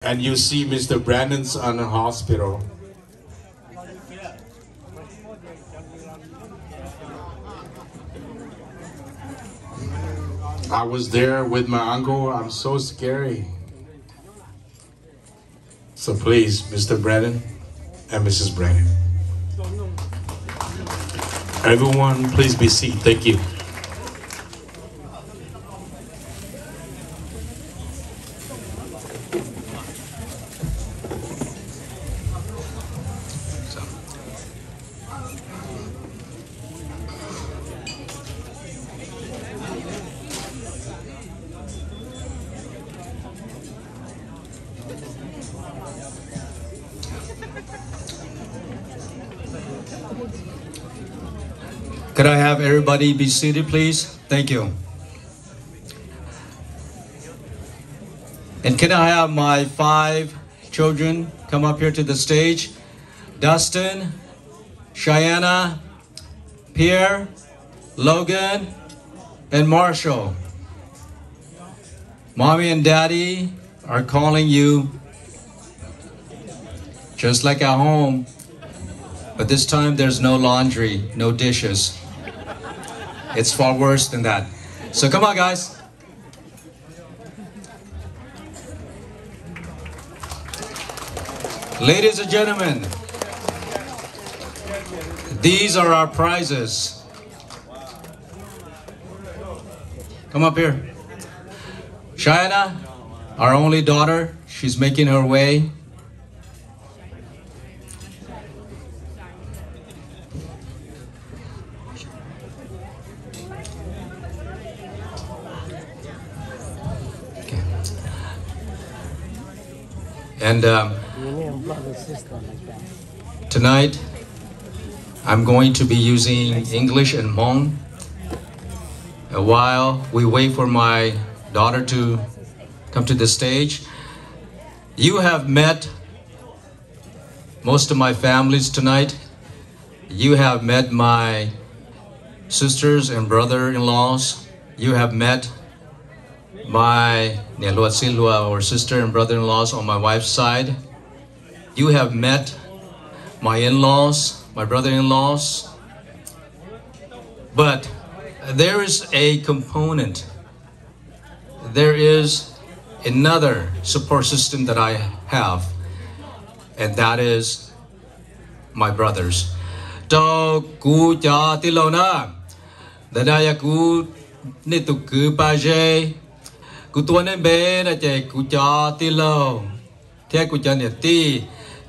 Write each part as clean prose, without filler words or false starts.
And you see Mr. Brandon's on the hospital. I was there with my uncle. I'm so scary. So please, Mr. Brandon and Mrs. Brandon. Everyone, please be seated. Thank you. Could I have everybody be seated, please? Thank you. And can I have my 5 children come up here to the stage? Dustin, Cheyenne, Pierre, Logan, and Marshall. Mommy and Daddy are calling you just like at home, but this time there's no laundry, no dishes. It's far worse than that. So come on, guys. Ladies and gentlemen, these are our prizes. Come up here. Cheyenne, our only daughter, she's making her way. And tonight, I'm going to be using English and Hmong. While we wait for my daughter to come to the stage, you have met most of my families tonight. You have met my sisters and brother-in-laws. You have met my or sister and brother-in-laws on my wife's side. You have met my in-laws, my brother-in-laws. But there is a component. There is another support system that I have, and that is my brothers. Cho ku cha tilona, dadaya ku nitu paje. Cụ tuân em bé là chạy cụ cho tì lâu thế cụ cho nhiệt tì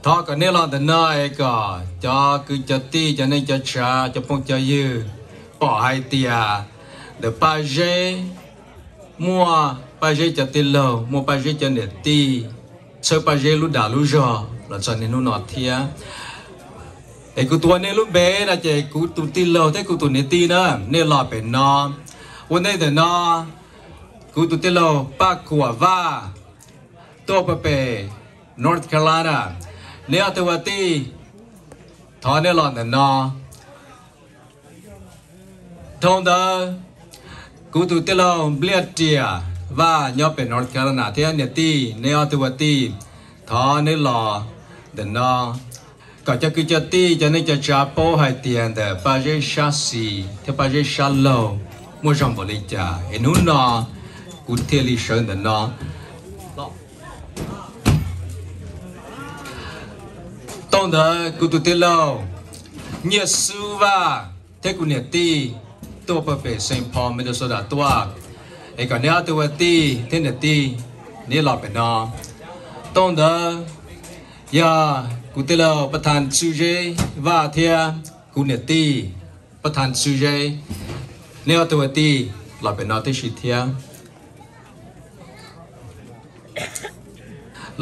thọ cả nê lon tận nơi cả cho cứ cho tì cho nên cho cha cho phong cho dư bỏ hai tia để ba dê mua ba dê cho tì lâu mua ba dê cho nhiệt tì sơ ba dê lúc đảo lúc giò là cho nên nó nọt thia ấy cụ tuân em lúc bé là chạy cụ tụ tì lâu thế cụ tụ nhiệt tì nữa nê lọt bể noวันนี้แต่นอกูตุติโลปากขัวว่าตัวเปเป North Carolina เนื้อตัวตีทอเนื้อหลอนแต่นอทงเดอกูตุติโลเบียดเจียว่าย่อเป็น North Carolina เทียนเนี่ยตีเนื้อตัวตีทอเนื้อหลอแต่นอก็จะคือจะตีจะนี่จะจับโป้ให้เตียนแต่ปาเจชัสซีที่ปาเจชัลโลมั่วจอมบริจาเอ็นุนอกูเทลิเชิญแต่นอต้องเดอกูตุเตโลเนี่ยสูว่าเทกูเนี่ยตีตัวเปเปเซนพอไม่ได้สดาตัวไอ้ก่อนเนี่ยตัวตีเทเนี่ยตีนี่หลอดไปนอต้องเดอยากูเตโลประธานซูเจว่าเทียกูเนี่ยตีประธานซูเจเนี่ยตัวตีหลอดไปนอที่ชิเทีย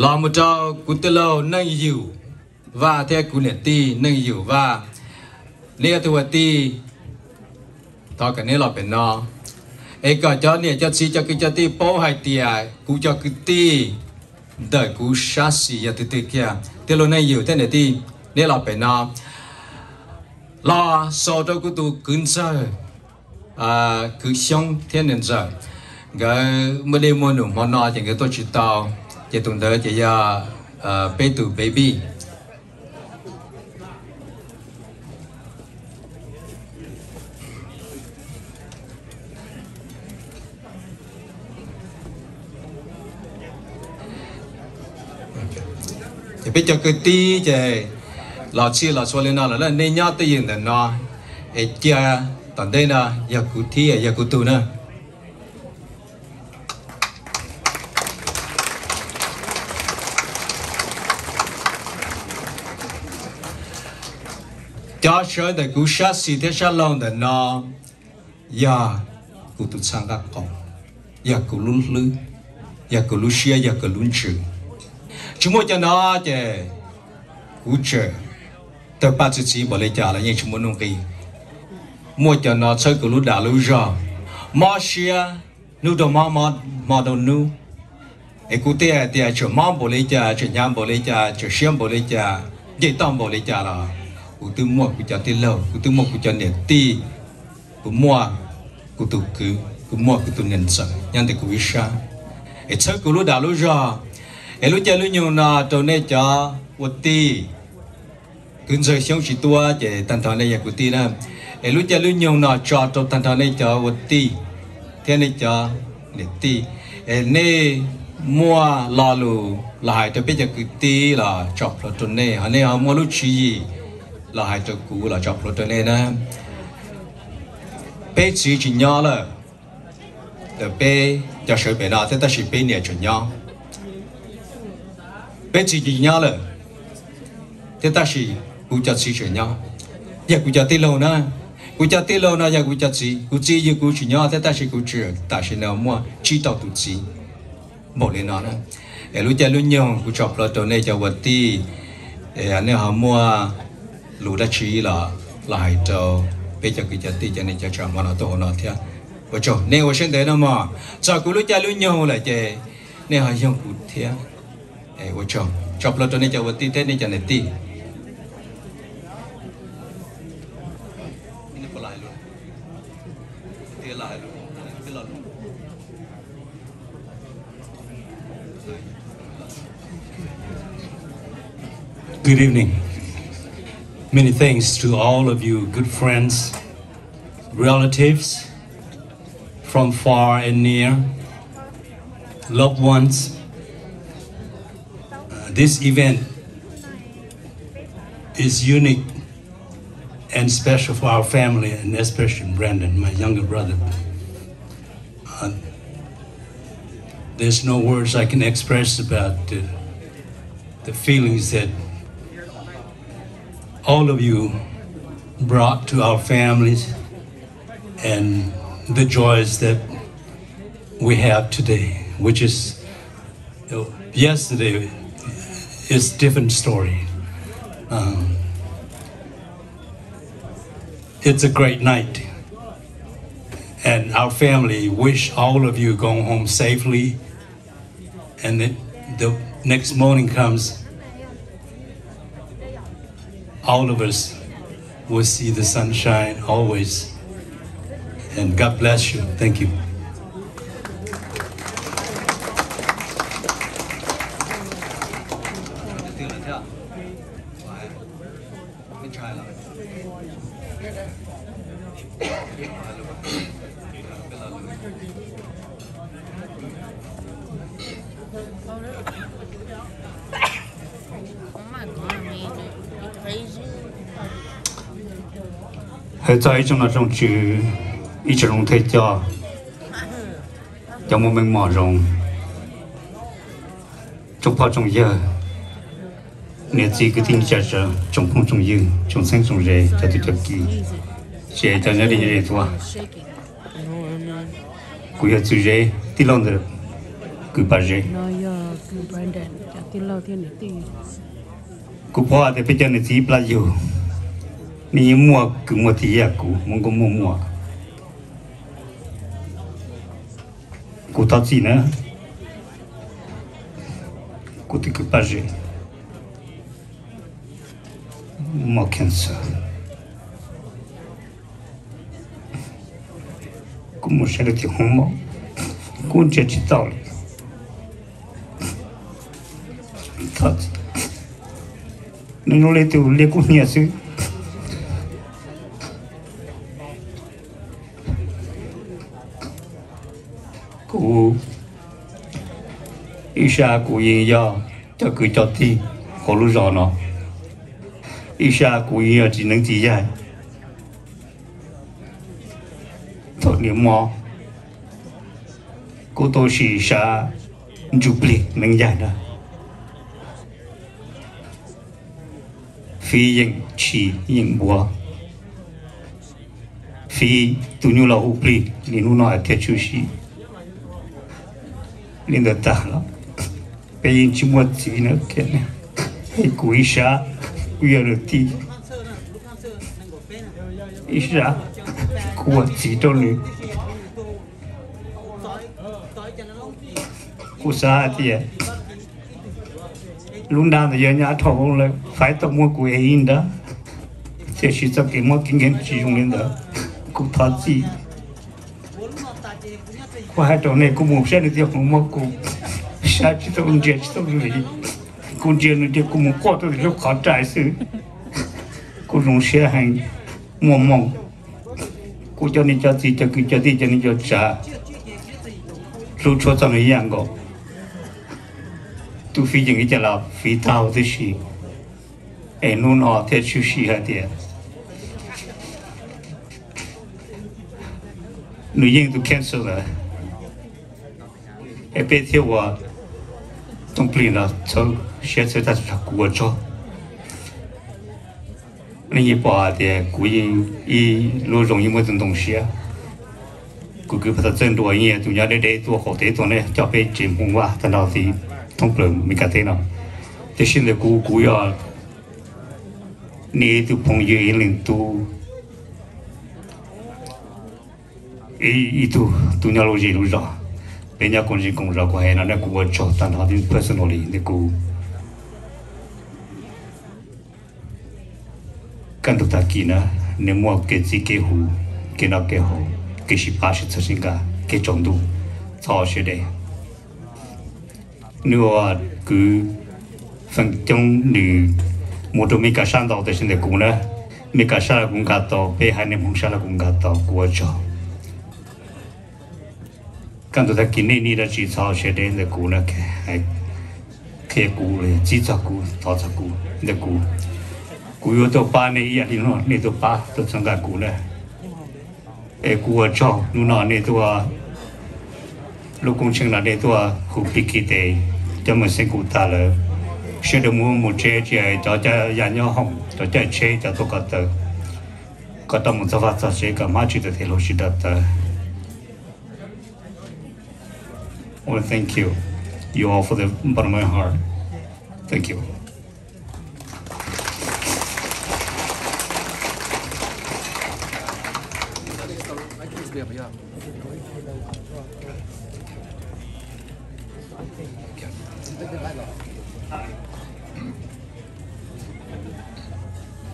ลอมุจอกุตโลนั่งอยู่ว่าเทกุเนตีนั่งอยู่ว่าเนี่ยตัวตีทอกันนี้เราเป็นนอเอกก็จะเนี่ยจะซีจะกิจตีโป้ให้เตียกูจะกิตีเด็กกูชาสีอย่าติดติดแค่เทโลนั่งอยู่เทเนตีเนี่ยเราเป็นนอรอโซโตกุตุกุนเซคือช่องเทียนเนนเซ cái mới đi mua nụ món nọ thì cái tôi chỉ tao chỉ tuần tới chỉ là baby thì bây giờ cái tí thì lọ chia lọ xua lên nó là nên nhớ tới hiện tại nó ấy kia tận đây là giờ cụ thi giờ cụ tu nữa cho sửa để cụ sát xí thế sát lòng để nó giờ cụ tu sang các con giờ cụ lún lư giờ cụ lún xia giờ cụ lún chữ chúng tôi cho nó thì cú chờ từ ba chữ chỉ bảo lấy trả là những chúng tôi nông kỳ mua cho nó chơi của lúc đã lúc rồi mò xia nu đồ mò đồ nu ấy cú tia tia chờ mò bảo lấy trả chờ nhám bảo lấy trả chờ xiêm bảo lấy trả dây tông bảo lấy trả là cú tư mua cú cho tiền lâu cú tư mua cú cho tiền ti cú mua cú tu cứ cú mua cú tu nhận sợ nhân thì cú biết sao ấy chơi của lúc đã lúc rồi ấy lúc chơi lúc nhiều nào trâu này cho vật ti cứ rơi xuống chỉ tua để tan thọ này của ti đó ấy lúc chơi lúc nhiều nào cho trâu tan thọ này cho vật ti thế này cho để ti ấy này mua lò lù là hai trâu bây giờ cứ ti là chọc là trâu này họ này họ mua lúc chi là hai trâu cũ là chọc là trâu này đó bé chỉ nhỏ là để bé cho sợi bé nào thế ta chỉ bé nhẹ cho nhỏ bé chỉ nhau rồi, thế ta chỉ cú chặt chỉ chuyện nhau, giờ cú chặt tê lâu na, cú chặt tê lâu na giờ cú chặt chỉ giờ cú chỉ nhau, thế ta chỉ cú chỉ, ta chỉ nào mua chỉ tao tụt chỉ, một lên nó na, lúc chặt lúc nhau cú chọc là chỗ này cho vật ti, anh em họ mua lúa đã chỉ là lại cho bây giờ cú chặt ti cho nên cho chồng mà nó tổ nó theo, vợ chồng nên ở trên đấy nó mà, cho cú lúc chặt lúc nhau là chơi, nên họ dùng cú theo. Vợ chồng chọc lợn cho nên cho vật ti thế nên cho nên ti Good evening. Many thanks to all of you good friends, relatives from far and near, loved ones. This event is unique and special for our family, and especially Brandon, my younger brother. There's no words I can express about the feelings that all of you brought to our families and the joys that we have today, which is, yesterday is a different story. It's a great night, and our family wish all of you go home safely, and the next morning comes, all of us will see the sunshine always, and God bless you. Thank you. Tại trong là trong chữ ít trong thầy cho một mình mở rộng trong bao trong giờ nếu chỉ cái tin chắc là trong không trong dư trong sáng trong rễ cho tôi kỳ sẽ cho nhớ đi rễ thôi cứ giờ chữ rễ tí lâu nữa cứ ba rễ cứ bỏ thì bây giờ này chỉ là nhiều mi mua cứ mua thì ya cũ mong có mua cũ tao gì nữa cũ thì cứ ba gì mua cancer cũ mua sẽ được thì không mua cũ chỉ tao thật nên nó lấy từ lấy cũng nhiều sự cụ Isha cụ yên do cho cứ cho thi họ lúc rõ nó Isha cụ yên chỉ能chỉ dài thôi niệm mò cô tôi chỉ sa chụp liền nâng dài đó phi yên chỉ yên bùa phi tụi nhau là hụp liền nên nó nói theo chú sĩ nên được ta lắm bây giờ chỉ muốn gì nữa kia nè hay cúi sa cúi ở được thì ít ra cúi chỉ cho nữa cúi sa thì lúc nào thì nhà thầu là phải tập mua cúi in đó thì chỉ tập cái mua kinh nghiệm chỉ dùng lên đó cúi thật gì qua hai chỗ này cũng muốn xem được thì không mua cúi sa chỉ tập un chỉ tập gì cũng chỉ là cũng muốn qua tới lúc khó trái sự cũng dùng xe hành mua mong cũng cho nên cho gì cho cứ cho đi cho nên cho trả lúc cho trong cái dạng đó tu phi những cái chả là phi thao thế gì em luôn ở thế chú sĩ hả thì nữ nhân tu cancel rồi em biết theoว่าต้องเปลี่ยนแล้วเขาเชื่อใจจะกลัวจ้ะนี่ป่าเดี๋ยวกูยังอีรู้容易没种东西啊กูคือภาษาเจนตัวเงี้ยตัวนี้ได้ตัวหดตัวเนี่ยจะไปจิ้มหัวแต่เราที่ต้องเปลี่ยนมีการเท่านั้นแต่สิ่งที่กูอยากนี่ตัวพงยืนหนึ่งตัวอีตัวนี้รู้จักเป็นอย่างคนที่คงรักว่าเห็นนั่นกูว่าชอบแต่เราที่ personally นี่กูกันตัวตากีนะเนี่ยมัวเกจิเกหูเกนักเกหูเกชิพาชิตสิงกาเกจงดูชอบเฉยๆนี่ว่าคือฝั่งจงนี่มุดมีการสร้างต่อแต่สิ่งที่กูนะมีการสร้างกูกัดต่อไปให้ในมุงสร้างกูกัดต่อกูว่าชอบกันตัวตะกี้นี่เราจีจ้าเฉยๆเด็กกูนะแค่กูเลยจีจ้ากูต่อจากกูเด็กกูอยู่ตัวป้าเนี่ยอย่างนี้เนาะนี่ตัวป้าตัวสังกัดกูนะกูว่าชอบนู่นน่ะนี่ตัวลูกคงเชิงน่ะนี่ตัวหูพิกิเตจะมาเซ็งกูตาเลยเชื่อเดี๋ยวมูเจ๊จะยันย่อห้องจะเช่จะตัวก็ต้องมุสาวาจะเช่กับมาจิตเทโลชิดาตาI want to thank you all for the bottom of my heart. Thank you.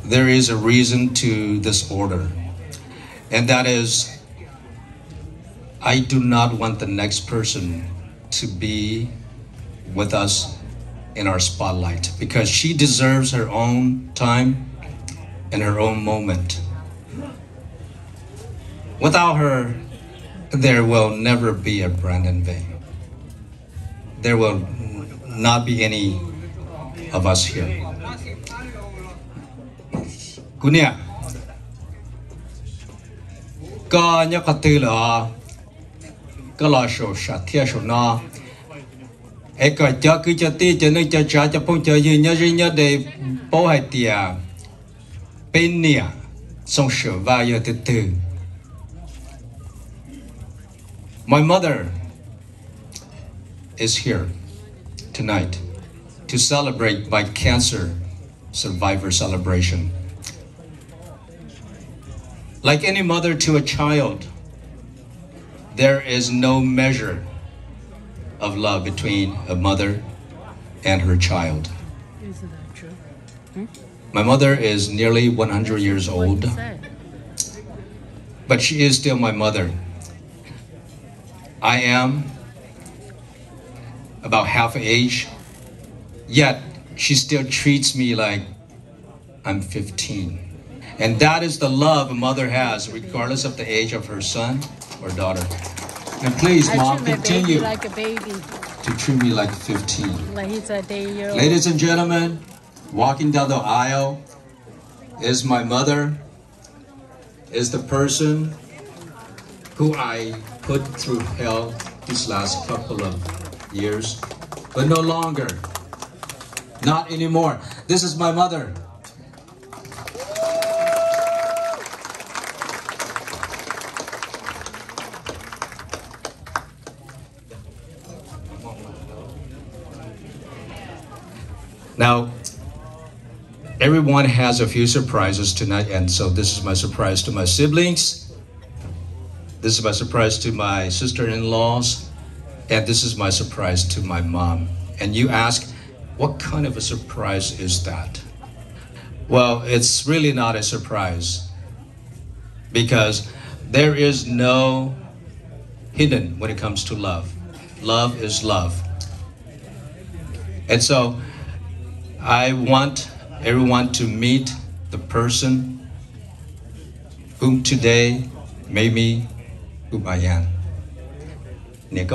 There is a reason to this order, and that is I do not want the next person to be with us in our spotlight because she deserves her own time and her own moment. Without her, there will never be a Brandon Vang. There will not be any of us here. Kunia, có nhớ cái từ là có lo sổ sạch theo sổ no, ấy có cho cứ cho ti cho nên cho trả cho phong cho gì nhớ để bố hai tia bên nia xong sửa vào giờ từ từ. My mother is here tonight to celebrate my cancer survivor celebration. Like any mother to a child, there is no measure of love between a mother and her child. Isn't that true? My mother is nearly 100 years old, but she is still my mother. I am about half age Yet she still treats me like I'm 15. And that is the love a mother has, regardless of the age of her son or daughter. And please, Mom, continue like a baby. to treat me like 15. Like he's a day-old. Ladies and gentlemen, walking down the aisle is my mother, is the person who I put through hell these last couple of years, but no longer, not anymore. This is my mother. Now, everyone has a few surprises tonight, and so this is my surprise to my siblings. This is my surprise to my sister-in-laws, and this is my surprise to my mom. And you ask, what kind of a surprise is that? Well, it's really not a surprise, because there is no hidden when it comes to love. Love is love. And so I want everyone to meet the person whom today made me who I am. You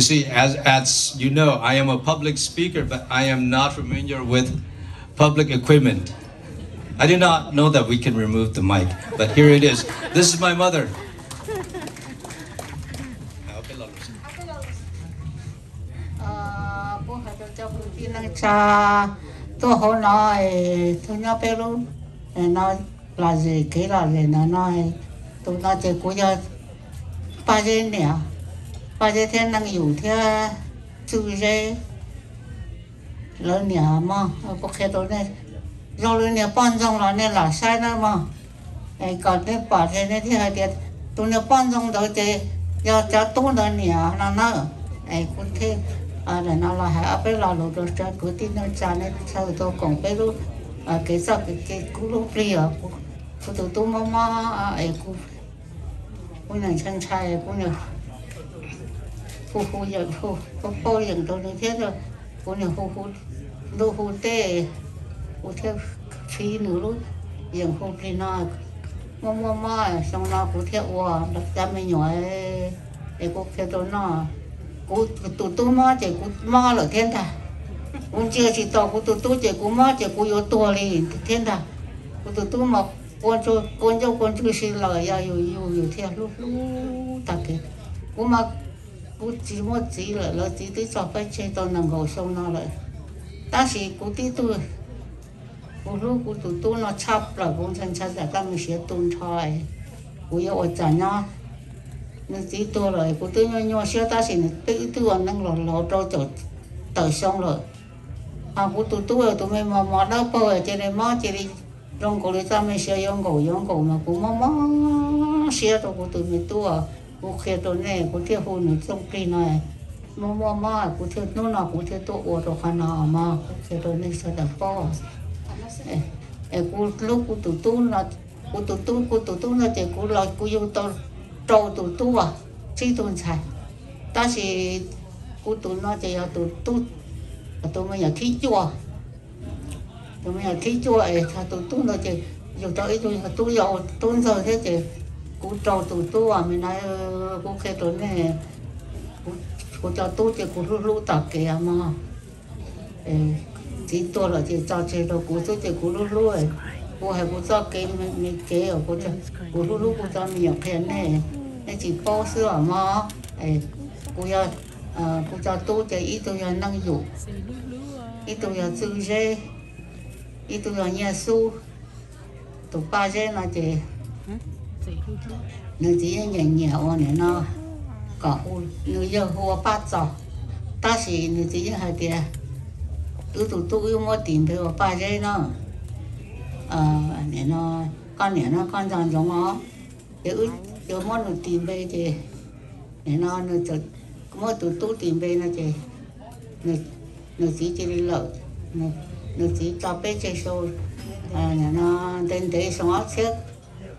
see, as you know, I am a public speaker, but I am not familiar with public equipment. I did not know that we can remove the mic, but here it is. This is my mother. Ba giờ thiên năngอยู่theo Tsheej lớn nhà mà có khi đó này rồi nhà ban trong là này là sai đó mà cái còn cái bà thế này thì hay thiệt tụi nhà ban trong đó thì giờ cho tôi là nhà nó cái cũng thế để nó là hay bây giờ lúc đó cho cứ tin nó cha này sau đó còn bây giờ cái sao cái cú lúc kia tụi tôi mà cái cú này chân trai cú này phụ giờ phụ giờ tôi như thế rồi phụ này phụ tê phụ theo phí nữa luôn giờ phụ phí nó mà xong nó phụ theo qua đặt ra mấy nhỏ để phụ theo tôi nó phụ tôi mà chỉ phụ mà là thiên thà cũng chưa chỉ tao phụ tôi chỉ phụ mà chỉ phụ yếu to lên thiên thà phụ tôi mà con cho xin lời ya yêu theo lúc ta kì cũng mà cú chỉ một chỉ là chỉ tới cho phải chơi tao nằm ngồi xong nó lại ta chỉ cú tí tôi cú lúc cú tụi tôi nó chắp là cũng chân chân là các mình sẽ tuân thôi cú yêu ở chả nhau nó chỉ tôi rồi cú tôi nhau xíu ta chỉ tự tôi năng lò trâu chột tới xong rồi cú tụi tôi tụi mình mà đâu bơi trên này mà chỉ đi trong cổ đi ta mình sẽ用狗嘛cú mà xíu rồi cú tụi mình tôi cú kia tôi này cú theo phụ nữ trong kia này mà cú theo nó nào cú theo tôi ở đâu khăn nào mà cú kia tôi này sẽ đập bao cú lúc cú tụt là cú tụt là thì cú là cú yêu tôi trâu tụt à chỉ tụt xài ta chỉ cú tụt nó chỉ là tụt tôi mới là thi chùa tôi mới là thi chùa tụt nó chỉ yêu tôi yêu tôi rồi thế thì cú trâu tụt à mình nói cú kia tôi này cú cho tôi thì cú lu tập kìa mà chỉ tôi là chỉ cho chơi đồ cú tôi thì cú lu rồi cú hay cú cho cái mình kế ở cú cho cú lu cú cho mình nhập tiền này nên chỉ bao sữa mà cú cho tôi thì ít tôi là năng dụng ít tôi là Tsheej ít tôi là nhà su tụi ba dê là chỉ nó chỉ nhẹ này nó có nó giờ hoa bát giò ta chỉ nó chỉ hai tiền tụi yêu mua tiền về ba dê nó này nó con này nó con tròn giống nó cho món nó tìm về thì nó cho mỗi tụ tìm về nó thì nó chỉ đi lợi nó chỉ cho bé chơi show nó đến đấy xong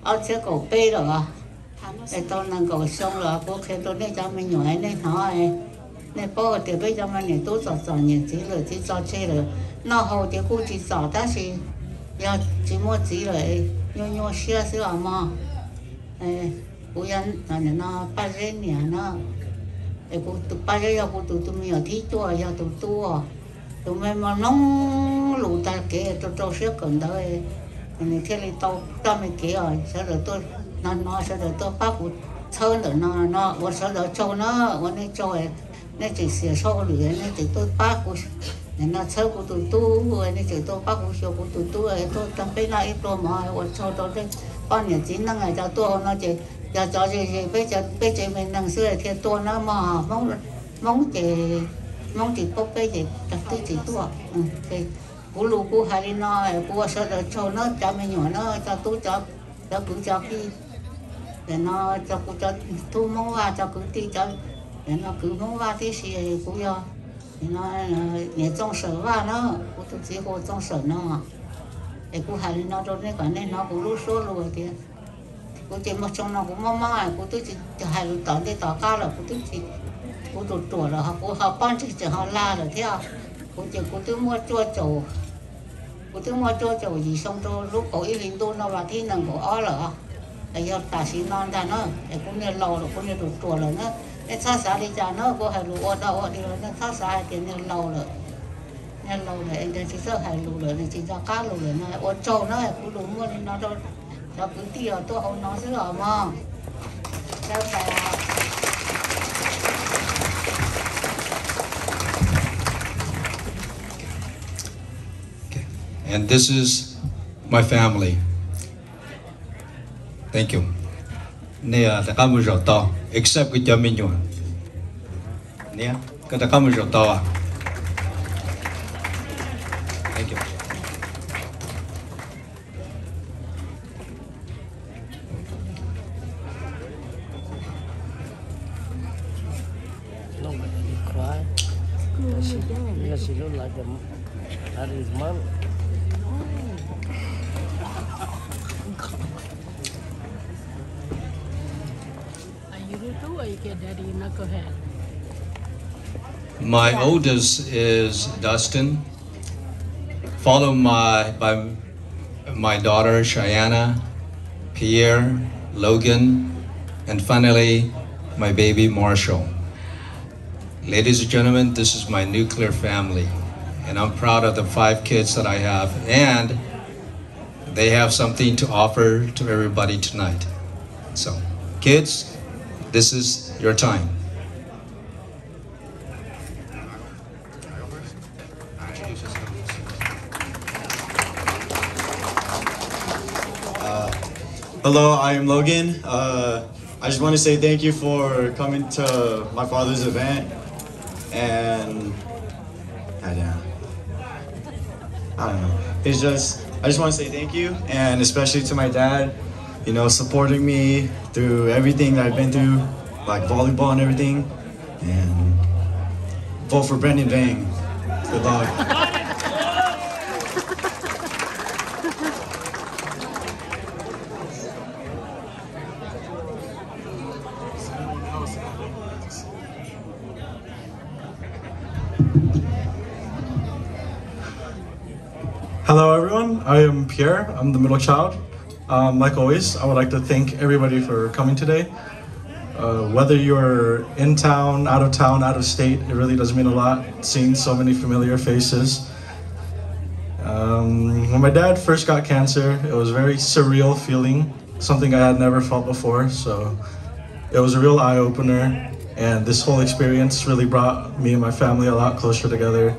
áo chiếc cổ bé rồi à cái tôi năng cổ xong rồi bố khi tôi nên cho mình nhảy nên nói nên bố thì bây giờ mình tôi cho nhìn chỉ là chỉ cho chơi rồi nó hầu thì cũng chỉ cho ta chỉ giờ chỉ mua chỉ rồi nhau xưa mà cũng yên nó ba rên nhỉ nó cũng tụi ba rên giờ cũng tụi mình ở thị chùa giờ tụi mình mà nóng lụt ta kể tôi sẽ cần tới mình thế là tao mình kể rồi sau đó tôi nó sau đó tôi bắt cũng chơi rồi nó sau đó cho nó nên chơi nên chỉ xỉa sâu lửa nên chỉ tôi bắt cũng nó chơi của tụi tôi nên chỉ tôi bắt cũng chơi của tụi tôi tâm bên này ít rồi mà cho tôi đấy con nhà chính năng ngày cho tôi nó chỉ cho gì bây giờ mình năng xưa thì tôi nó mà mong chỉ có bây giờ đặt tới chỉ tôi thì cú lù cú hay nó cú sao đó cho nó cho mình nhỏ nó cho tôi cho cứ cho đi để nó cho cú cho thu mong vào cho cứ đi cho để nó cứ mong vào thì gì cú cho nó nhẹ trong sở vào nó cú tôi chỉ hồ trong sở nó để cú hay nó rồi nên còn nên nó cú lú số rồi thì cú chỉ một trong nó cũng mong cú tôi chỉ hay tao đi tao cao là cú tôi chỉ cú tụt rồi họ bán chỉ họ la rồi thế à cú tôi mua chua gì xong tôi lúc cổ ý linh tôi nó là thi năng của ó lợ để giờ ta xin non ra nó để cũng như lâu rồi cũng như tụt rồi nó để xa xa đi ra nó có hay lù ở đâu đi rồi nó xa xa thì như lâu rồi anh chỉ sợ hay lù rồi chỉ ra cá lù rồi nó ở châu nó cũng đủ mua nên nó đâu nó cứ tiêu tôi không nói chứ ở mà sao And this is my family. Thank you. Nè, ta cảm ơn rất to. Except cái cho mình nhỉ. Nè, cái ta cảm ơn rất to. Thank you. No, but he cried. Because she looked like that is mom. My oldest is Dustin, followed by my daughter Cheyenne, Pierre, Logan, and finally my baby Marshall. Ladies and gentlemen, this is my nuclear family, and I'm proud of the 5 kids that I have, and they have something to offer to everybody tonight. So, kids, this is your time. Hello, I am Logan. I just want to say thank you for coming to my father's event, and I don't know. I just want to say thank you, and especially to my dad, you know, supporting me through everything that I've been through, like volleyball and everything, and vote for Brendan Vang. Good luck. Hello everyone, I am Pierre, I'm the middle child. Like always, I would like to thank everybody for coming today. Whether you're in town, out of state, it really does mean a lot seeing so many familiar faces. When my dad first got cancer, it was a very surreal feeling, something I had never felt before, so it was a real eye-opener, and this whole experience really brought me and my family a lot closer together.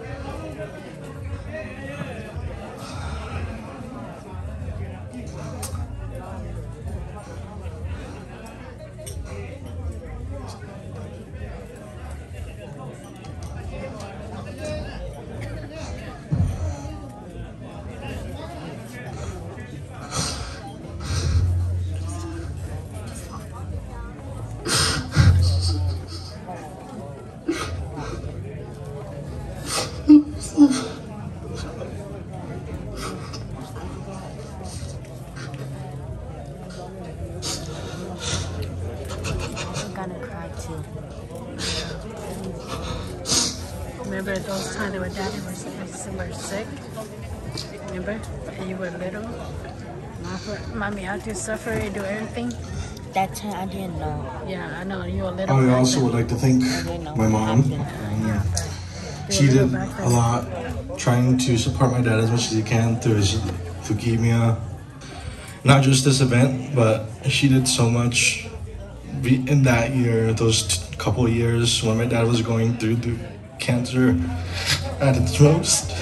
remember those times that daddy were sick? Remember? And you were little? Mommy had to suffer and do everything? That time I didn't know. Yeah, I know. You were little. I also would like to thank my mom. She did a lot trying to support my dad as much as he can through his leukemia. Not just this event, but she did so much in that year, those couple of years when my dad was going through the cancer at its most.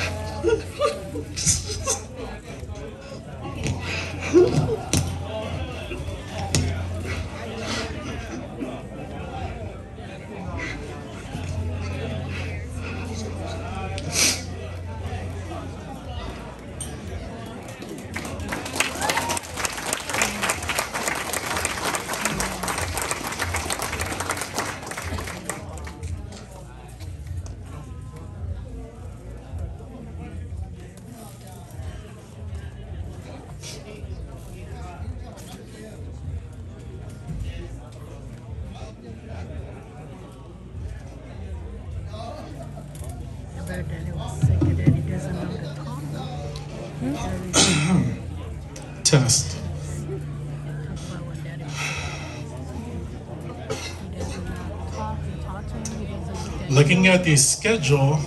Daddy was sick and daddy doesn't know to talk. Test. Looking at the schedule,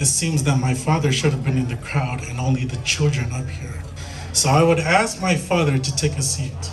it seems that my father should have been in the crowd and only the children up here. So I would ask my father to take a seat.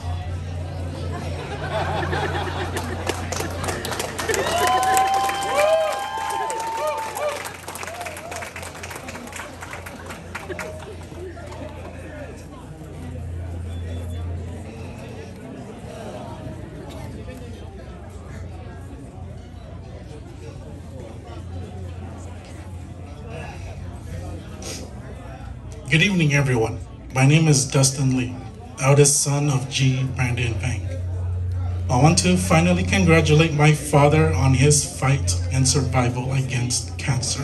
Good evening, everyone. My name is Dustin Lee, eldest son of G. Brandon Vang. I want to finally congratulate my father on his fight and survival against cancer.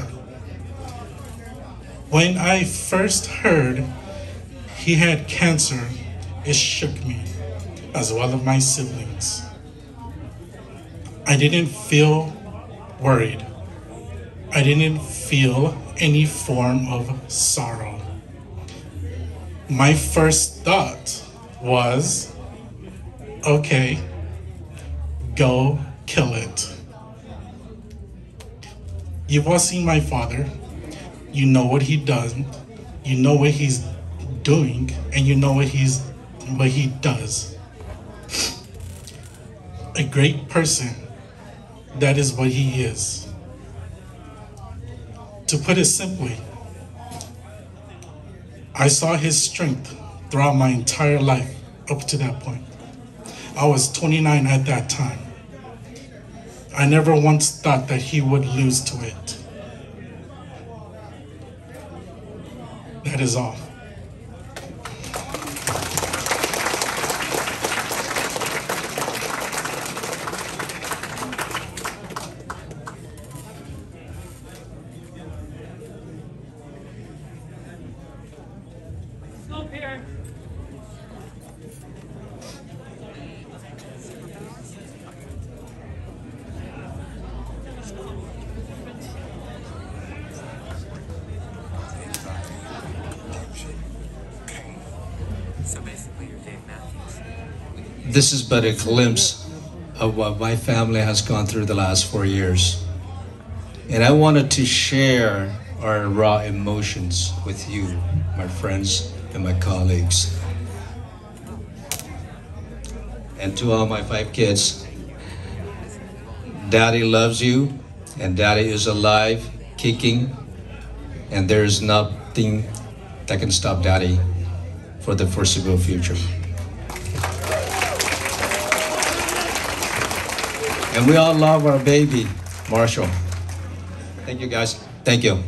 When I first heard he had cancer, it shook me, as well as my siblings. I didn't feel worried. I didn't feel any form of sorrow. My first thought was, okay, go kill it. You've all seen my father. You know what he does. You know what he's doing, and you know what he does. A great person. That is what he is. To put it simply, I saw his strength throughout my entire life up to that point. I was 29 at that time. I never once thought that he would lose to it. That is all. This is but a glimpse of what my family has gone through the last 4 years. And I wanted to share our raw emotions with you, my friends and my colleagues. And to all my 5 kids, Daddy loves you, and Daddy is alive, kicking, and there is nothing that can stop Daddy for the foreseeable future. And we all love our baby, Marshall. Thank you, guys. Thank you.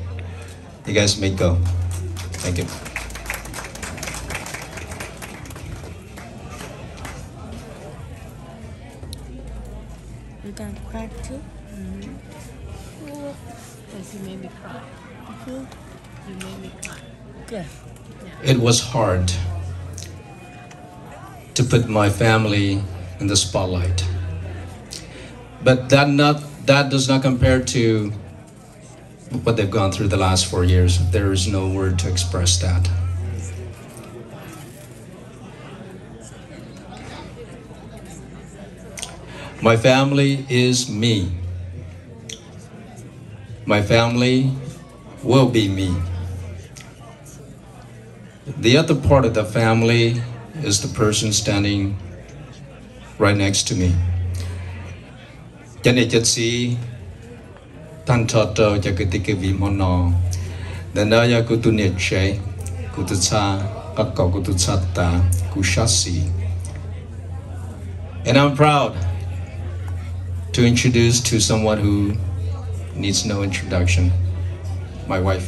You guys may go. Thank you. You gonna cry too? Because you made me cry. You made me cry. Good. It was hard to put my family in the spotlight. But that does not compare to what they've gone through the last 4 years. There is no word to express that. My family is me. My family will be me. The other part of the family is the person standing right next to me. Tsheej tan toto jakitike vi mono. Danaya kutunia che kututsa kakko kututsata kushasi. And I'm proud to introduce to someone who needs no introduction, my wife.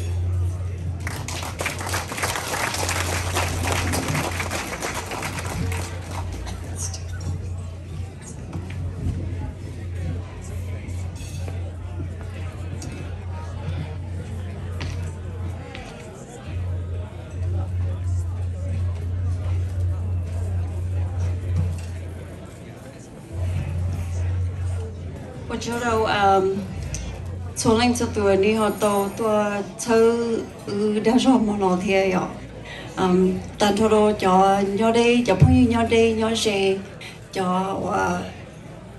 Số lệnh cho tuổi đi họ tàu tua thơ đã rõ mà nó thế ạ. Tận thôi cho nhau đây cho phong nhau đây nhau sẽ cho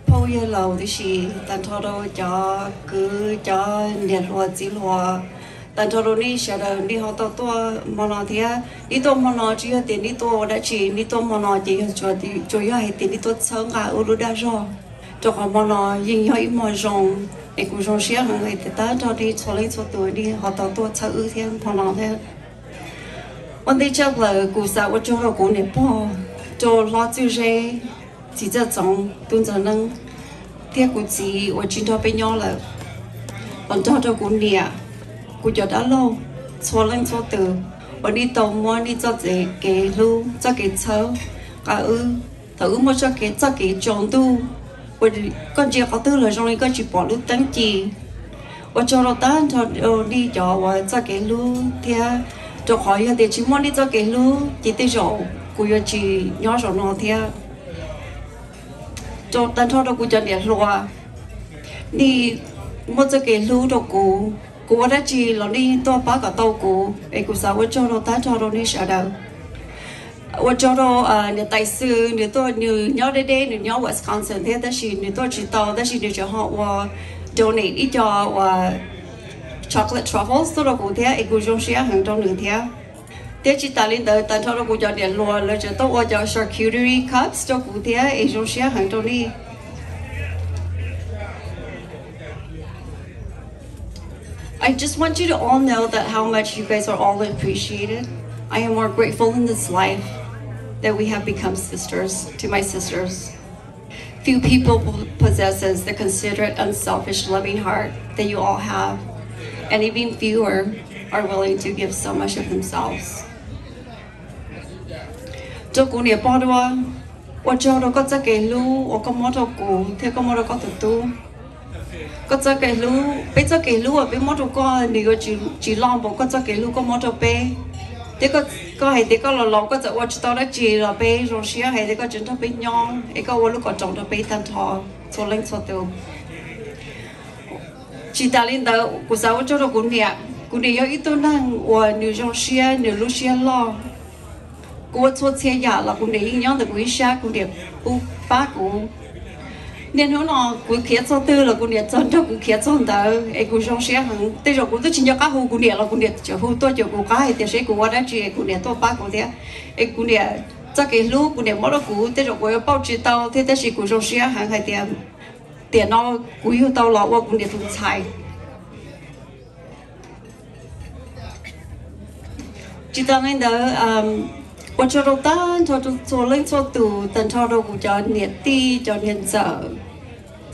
phong yêu lâu thì gì tận thôi cho cứ cho nhiệt hòa chỉ hòa tận thôi đi sẽ là đi họ tàu tua mà nó thế đi tua mà nó chỉ là tiền đi tua đã chỉ đi tua mà nó chỉ cho thì chủ yếu là tiền đi tua sớm cả ở đã rõ cho họ mà nó nhìn nhau ít mà rong để cũng rong xía hàng người ta cho đi cho lấy cho tuổi đi họ tàu tua chơi ư thêm họ nói thế vấn đề chắc là cụ xã của chúng ta cũng để bỏ cho lo chữ gì chỉ cho chồng tuân cho năng theo cụ chỉ ở trên đó bên nhau là còn cho cũng nè cụ cho đã lâu cho lên cho từ ở đi tàu mua đi cho cái lưu cho cái chơi cả thử mua cho cái tròn tu con chị có tư là trong này con chỉ bỏ lúc tăng chi và cho nó tan cho đi cho cái lu thì cho hỏi thì chỉ muốn đi cho cái lu chỉ tới rồi cô yêu chị nhỏ rồi nó thì cho tan cho nó cô cho điện loa đi mua cho cái lu cho cô đã chỉ là đi to bác cả tàu cô sao cho nó tan cho nó đi sợ đâu我找到你大师，你到你鸟的你鸟 Wisconsin， 但是你到知道，但是你就好我 donate 一个我 chocolate truffles， 到了古天，一个种是很多两天。但是大领导，但他了古叫点落了，就到我叫 charcuterie cups， 到古天一种是很多呢。I just want you to all know that how much you guys are all appreciated. I am more grateful in this life that we have become sisters to my sisters. Few people possesses the considerate, unselfish, loving heart that you all have, and even fewer are willing to give so much of themselves. 做古年报的话，我做到个这个路，我个摩托古，听个摩托个嘟嘟，个这个路，被这个路啊，被摩托个你个只浪步个这个路个摩托背。thế có hay thế có lâu có giờ watch tao đã chỉ là bé rồi xíu hay thế có chuyện đó bé nhon ấy có lúc có trồng đó bé tan thọ cho lên cho tiêu chỉ ta lên đó của sao cho nó cũng nè ít tôi năng và nhiều trong xíu nhiều lúc xíu lo của cho xe giả là cũng để nhon từ quý xa cũng để u ba cũng nên nó cũng kia cho tư là cũng để cho nó cũng kia cho đó ấy cũng trong xe hàng thế rồi cũng tôi chỉ cho các hồ cũng để là cũng để cho hồ tôi cho cũng cái thì sẽ cũng đã chỉ cũng để tôi ba cũng thế ấy cũng để cho cái lúc cũng để mỗi lúc cũng thế rồi cũng bao chỉ tao thế thế cũng trong xe hàng hay tiền nó cũng yêu tao là cũng để thùng xài chỉ tao nên đó 我做到单，做人做度，等他都不叫年底，叫年早，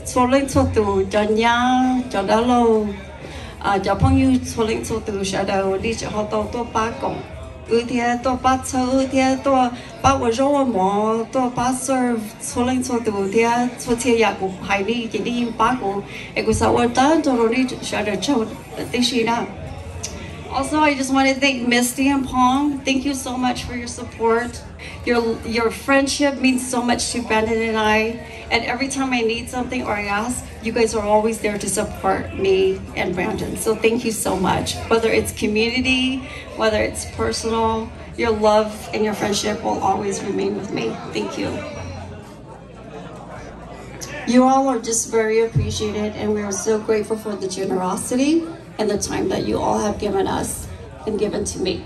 做人做度，叫娘，叫大佬，叫朋友做人做度，晓得我你就好多把工，有天多把车，有天多把我肉我毛，多把水，做人做度，天做钱也不害你，今天把工，哎，个啥我单做到你晓得做，但是呢。Also, I just want to thank Misty and Pong. Thank you so much for your support. Your friendship means so much to Brandon and I. And every time I need something or I ask, you guys are always there to support me and Brandon. So thank you so much. Whether it's community, whether it's personal, your love and your friendship will always remain with me. Thank you. You all are just very appreciated, and we are so grateful for the generosity and the time that you all have given us and given to me.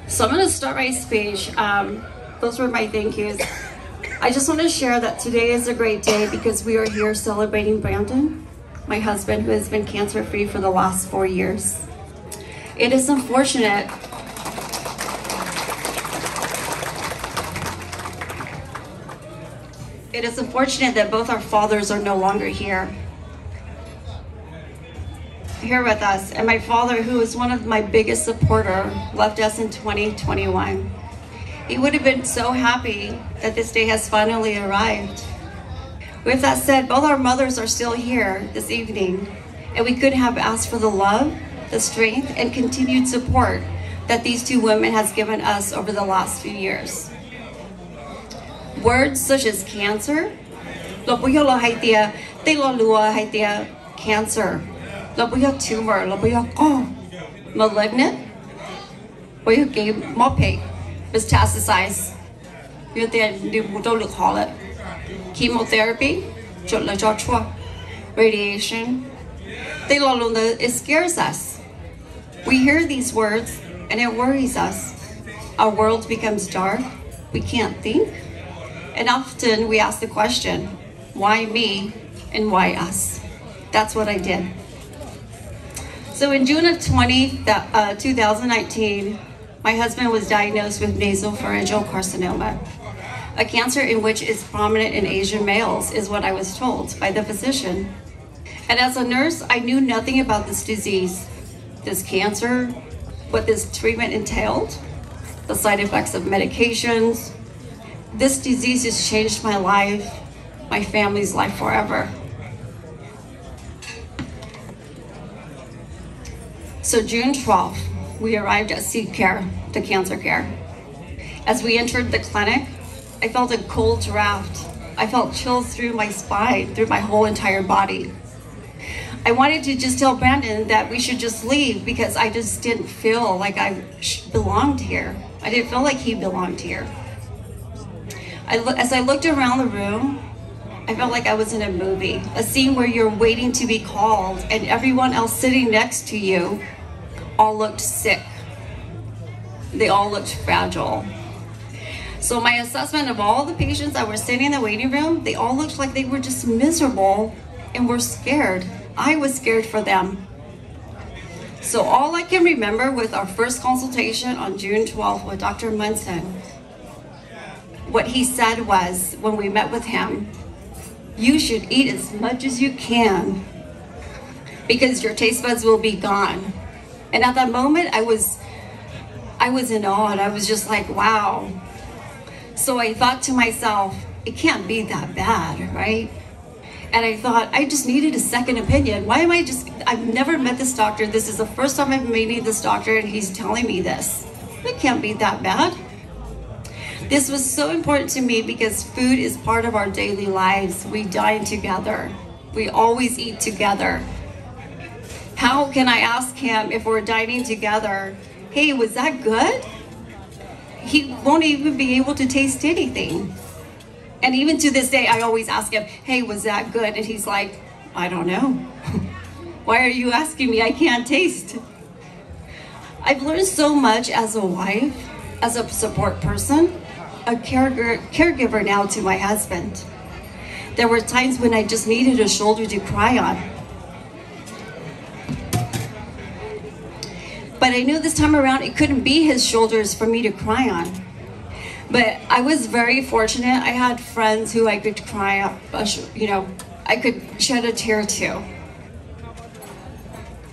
So I'm going to start my speech. Those were my thank yous. I just want to share that today is a great day because we are here celebrating Brandon, my husband, who has been cancer-free for the last 4 years. It is unfortunate that both our fathers are no longer here with us. And my father, who is one of my biggest supporter, left us in 2021. He would have been so happy that this day has finally arrived. With that said, both our mothers are still here this evening, and we couldn't have asked for the love, the strength, and continued support that these two women has given us over the last few years. Words such as cancer, cancer, tumor, malignant, metastasize, chemotherapy, radiation. It scares us. We hear these words and it worries us. Our world becomes dark. We can't think. And often we ask the question, why me and why us? That's what I did. So in June of 2019, my husband was diagnosed with nasopharyngeal carcinoma, a cancer in which is prominent in Asian males, is what I was told by the physician. And as a nurse, I knew nothing about this disease, this cancer, what this treatment entailed, the side effects of medications. This disease has changed my life, my family's life forever. So June 12th, we arrived at CA.USA Care, the cancer care. As we entered the clinic, I felt a cold draft. I felt chills through my spine, through my whole entire body. I wanted to just tell Brandon that we should just leave because I just didn't feel like I belonged here. I didn't feel like he belonged here. As I looked around the room, I felt like I was in a movie, a scene where you're waiting to be called and everyone else sitting next to you all looked sick. They all looked fragile. So my assessment of all the patients that were sitting in the waiting room, they all looked like they were just miserable and were scared. I was scared for them. So all I can remember with our first consultation on June 12th with Dr. Munson, what he said was, when we met with him, you should eat as much as you can because your taste buds will be gone. And at that moment, I was in awe, and I was just like, wow. So I thought to myself, it can't be that bad, right? And I thought, I just needed a second opinion. I've never met this doctor. This is the first time I'm meeting this doctor, and he's telling me this. It can't be that bad. This was so important to me because food is part of our daily lives. We dine together. We always eat together. How can I ask him if we're dining together, hey, was that good? He won't even be able to taste anything. And even to this day, I always ask him, hey, was that good? And he's like, I don't know. Why are you asking me? I can't taste. I've learned so much as a wife, as a support person, a caregiver now to my husband. There were times when I just needed a shoulder to cry on. But I knew this time around it couldn't be his shoulders for me to cry on. But I was very fortunate. I had friends who I could cry up, I could shed a tear to.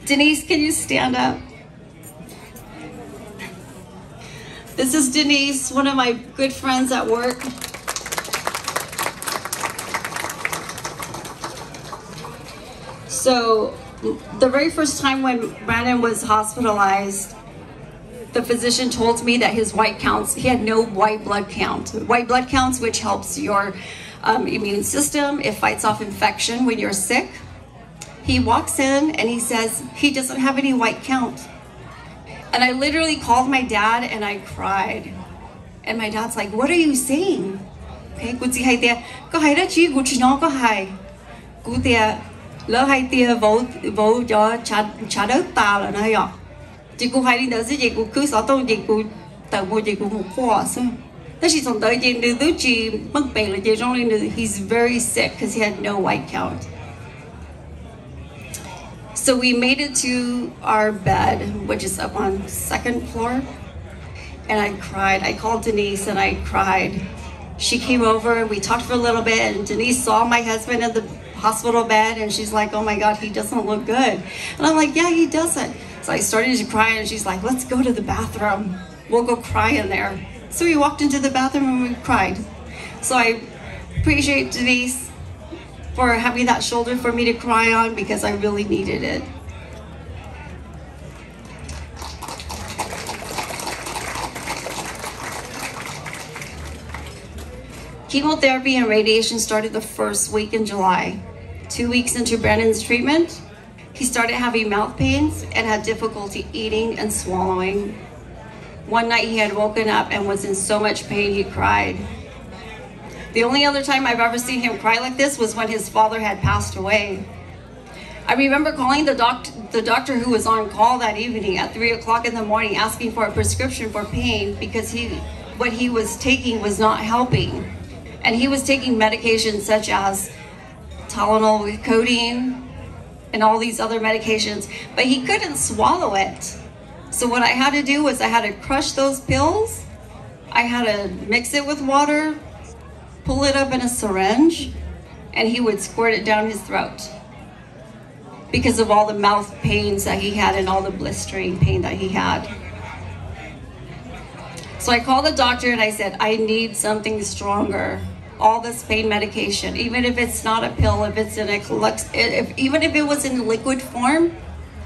Denise, can you stand up? This is Denise, one of my good friends at work. So the very first time when Brandon was hospitalized, the physician told me that his white counts, he had no white blood count. White blood counts, which helps your immune system. It fights off infection when you're sick. He walks in and he says, he doesn't have any white count. And I literally called my dad and I cried. And my dad's like, what are you saying? Okay, cô chỉ hay tia, có hay đó chứ, cô chỉ nói có hay. Cô tia, lỡ hay tia vô cho trả đất ta là này ạ. Chỉ cô hay đi đâu gì cô cứ sợ tôi gì cô tự mua gì cô một quả sao? Thế chỉ xong tới gì từ chỉ mắc bệnh là gì trong linh he's very sick because he had no white count. So we made it to our bed, which is up on 2nd floor, and I cried. I called Denise and I cried. She came over and we talked for a little bit, and Denise saw my husband in the hospital bed and she's like, oh my God, he doesn't look good. And I'm like, yeah, he doesn't. So I started to cry and she's like, let's go to the bathroom. We'll go cry in there. So we walked into the bathroom and we cried. So I appreciate Denise for having that shoulder for me to cry on because I really needed it. Chemotherapy and radiation started the first week in July. 2 weeks into Brandon's treatment, he started having mouth pains and had difficulty eating and swallowing. One night he had woken up and was in so much pain he cried. The only other time I've ever seen him cry like this was when his father had passed away. I remember calling the doctor who was on call that evening at 3 o'clock in the morning asking for a prescription for pain because what he was taking was not helping. And he was taking medications such as Tylenol with codeine and all these other medications, but he couldn't swallow it. So what I had to do was I had to crush those pills, I had to mix it with water, pull it up in a syringe, and he would squirt it down his throat because of all the mouth pains that he had and all the blistering pain that he had. So I called the doctor and I said, I need something stronger. All this pain medication, even if it's not a pill, if it's in even if it was in liquid form,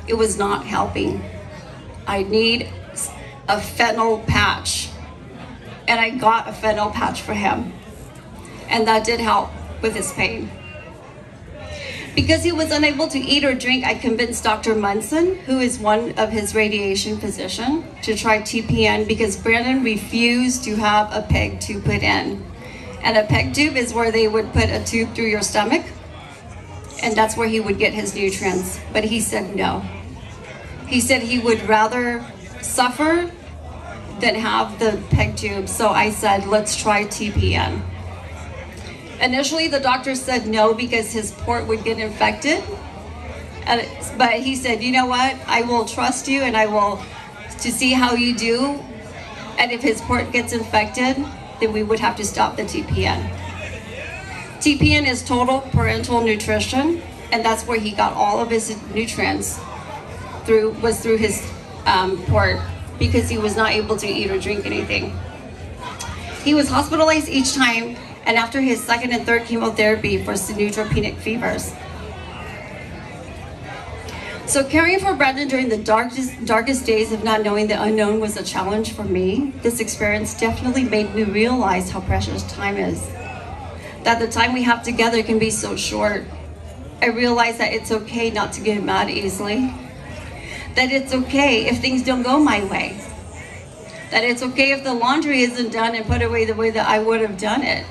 it was not helping. I need a fentanyl patch. And I got a fentanyl patch for him. And that did help with his pain. Because he was unable to eat or drink, I convinced Dr. Munson, who is one of his radiation physicians, to try TPN because Brandon refused to have a peg tube put in. And a peg tube is where they would put a tube through your stomach, and that's where he would get his nutrients. But he said no. He said he would rather suffer than have the peg tube. So I said, let's try TPN. Initially, the doctor said no because his port would get infected. But he said, you know what? I will trust you and I will to see how you do. And if his port gets infected, then we would have to stop the TPN. TPN is total parental nutrition, and that's where he got all of his nutrients through his port because he was not able to eat or drink anything. He was hospitalized each time, and after his 2nd and 3rd chemotherapy for neutropenic fevers. So caring for Brandon during the darkest days of not knowing the unknown was a challenge for me. This experience definitely made me realize how precious time is. That the time we have together can be so short. I realized that it's okay not to get mad easily. That it's okay if things don't go my way. That it's okay if the laundry isn't done and put away the way that I would have done it.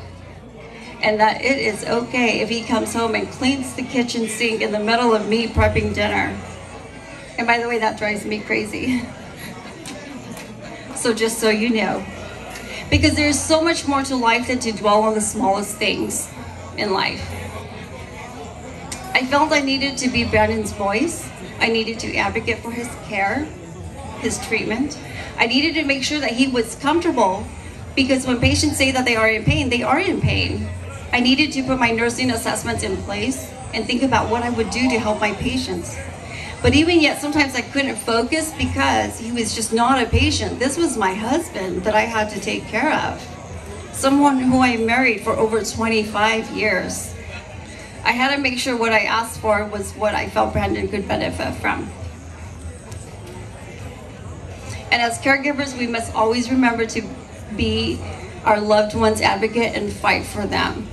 And that it is okay if he comes home and cleans the kitchen sink in the middle of me prepping dinner. And by the way, that drives me crazy. So just so you know. Because there's so much more to life than to dwell on the smallest things in life. I felt I needed to be Brandon's voice. I needed to advocate for his care, his treatment. I needed to make sure that he was comfortable because when patients say that they are in pain, they are in pain. I needed to put my nursing assessments in place and think about what I would do to help my patients. But even yet, sometimes I couldn't focus because he was just not a patient. This was my husband that I had to take care of. Someone who I married for over 25 years. I had to make sure what I asked for was what I felt Brandon could benefit from. And as caregivers, we must always remember to be our loved ones' advocate and fight for them.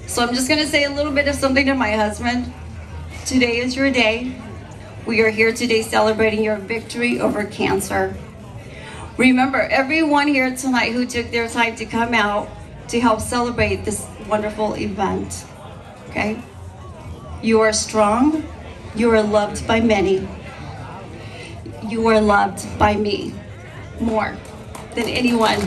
So I'm just gonna say a little bit of something to my husband. Today is your day. We are here today celebrating your victory over cancer. Remember, everyone here tonight who took their time to come out to help celebrate this wonderful event, okay? You are strong. You are loved by many. You are loved by me more than anyone.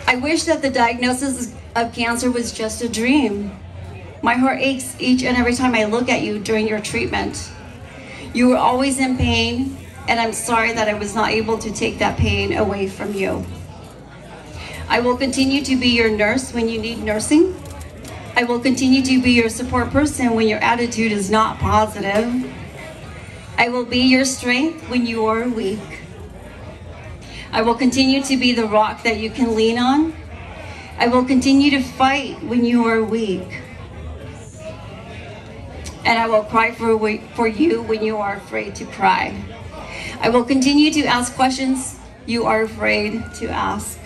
I wish that the diagnosis of cancer was just a dream. My heart aches each and every time I look at you during your treatment. You were always in pain, and I'm sorry that I was not able to take that pain away from you. I will continue to be your nurse when you need nursing. I will continue to be your support person when your attitude is not positive. I will be your strength when you are weak. I will continue to be the rock that you can lean on. I will continue to fight when you are weak. And I will cry for you when you are afraid to cry. I will continue to ask questions you are afraid to ask.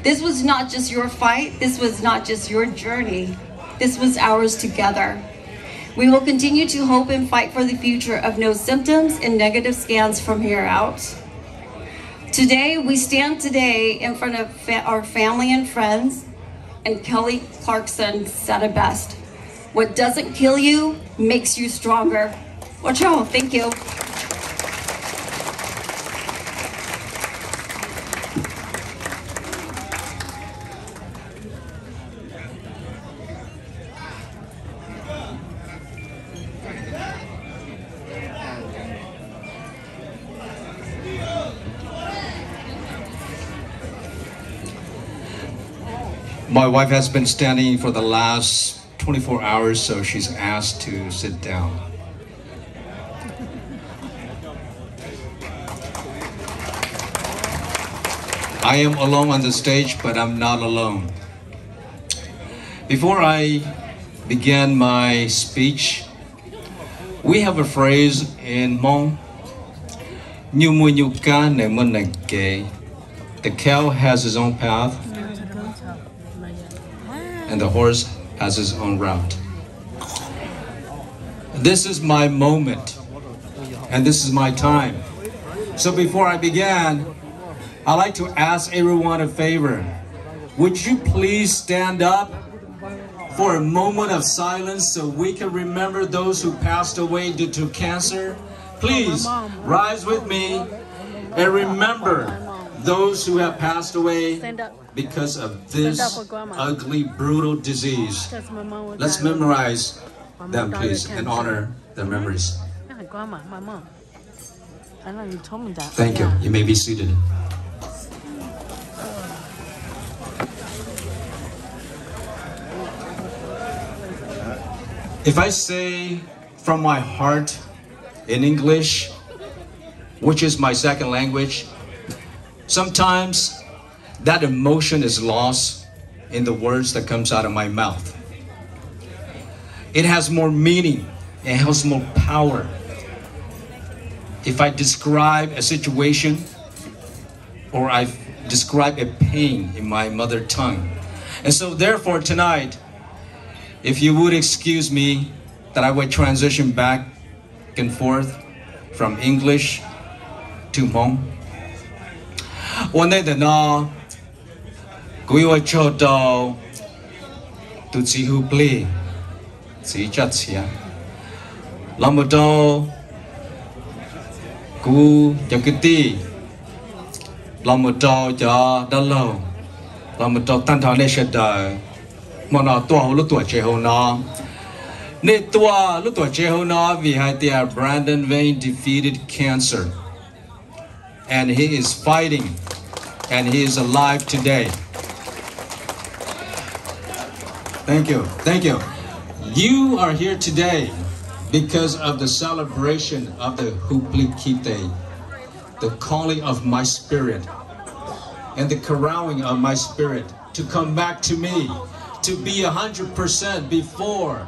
This was not just your fight. This was not just your journey. This was ours together. We will continue to hope and fight for the future of no symptoms and negative scans from here out. Today, we stand today in front of our family and friends, and Kelly Clarkson said it best. What doesn't kill you makes you stronger. Watch out, thank you. My wife has been standing for the last 24 hours, so she's asked to sit down. I am alone on the stage, but I'm not alone. Before I begin my speech, we have a phrase in Hmong. The cow has his own path, and the horse has his own route. This is my moment, and this is my time. So before I begin, I'd like to ask everyone a favor. Would you please stand up for a moment of silence so we can remember those who passed away due to cancer? Please rise with me and remember those who have passed away because of this ugly, brutal disease. Let's memorize them, please, and honor their memories. Thank you. You may be seated. If I say from my heart in English, which is my second language, sometimes that emotion is lost in the words that comes out of my mouth. It has more meaning, it has more power. If I describe a situation or I describe a pain in my mother tongue. And so therefore tonight, if you would excuse me that I would transition back and forth from English to Hmong. One day the na we were chodo to see who play see chatsia lamodo ku yakiti lamodo ja dalo lamodo tantane shada Mona tua lu tua chehona. Ne tua lu tua chehona we had their Brandon Vang defeated cancer. And he is fighting and he is alive today. Thank you. Thank you. You are here today because of the celebration of the Hupli Kite, the calling of my spirit and the corralling of my spirit to come back to me. To be 100% before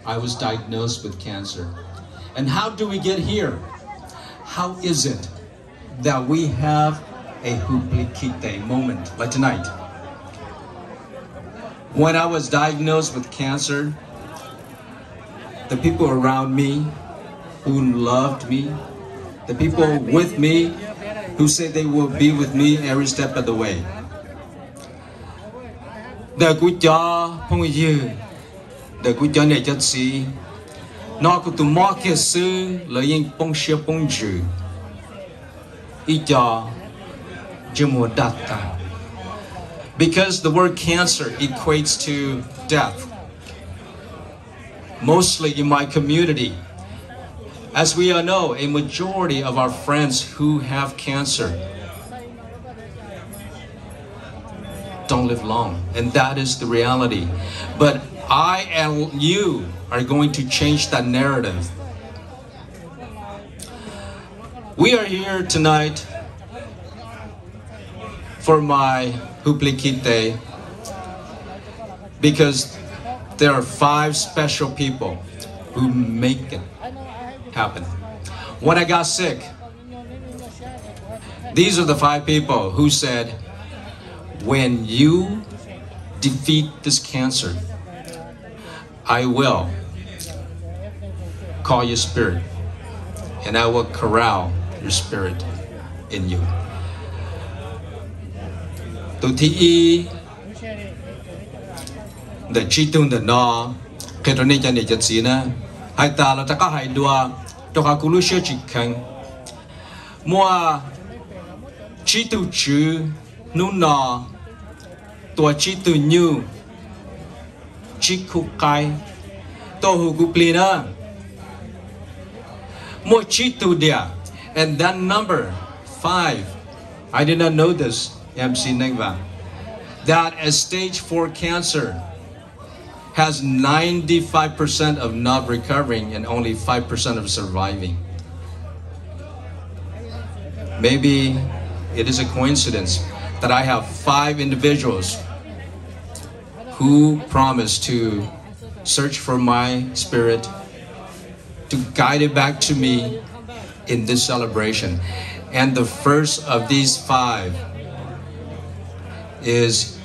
I was diagnosed with cancer. And how do we get here? How is it that we have a huplikite moment like tonight? When I was diagnosed with cancer, the people around me who loved me, the people with me who said they will be with me every step of the way. The good job, the good job này chất sĩ, nó cũng tụi mò kia sư lợi yên bông xia bông chữ, ít cho chưa mua đặt ta. Because the word cancer equates to death. Mostly in my community, as we all know, a majority of our friends who have cancer don't live long, and that is the reality. But I and you are going to change that narrative. We are here tonight for my huplikite because there are 5 special people who make it happen. When I got sick, these are the 5 people who said, when you defeat this cancer, I will call your spirit and I will corral your spirit in you. The chitun the no, Ketronica Nijatsina, Haitala Taka Haidua, Tokakulusha Chikan, Moa Chitu Chu, Nuna, Tua Chitu New, Chikukai, Tohu Guplina, Mo Chitu dia, and that number 5, I did not know this, MC Nengva, that a stage 4 cancer has 95% of not recovering and only 5% of surviving. Maybe it is a coincidence that I have 5 individuals who promise to search for my spirit, to guide it back to me in this celebration. And the first of these 5 is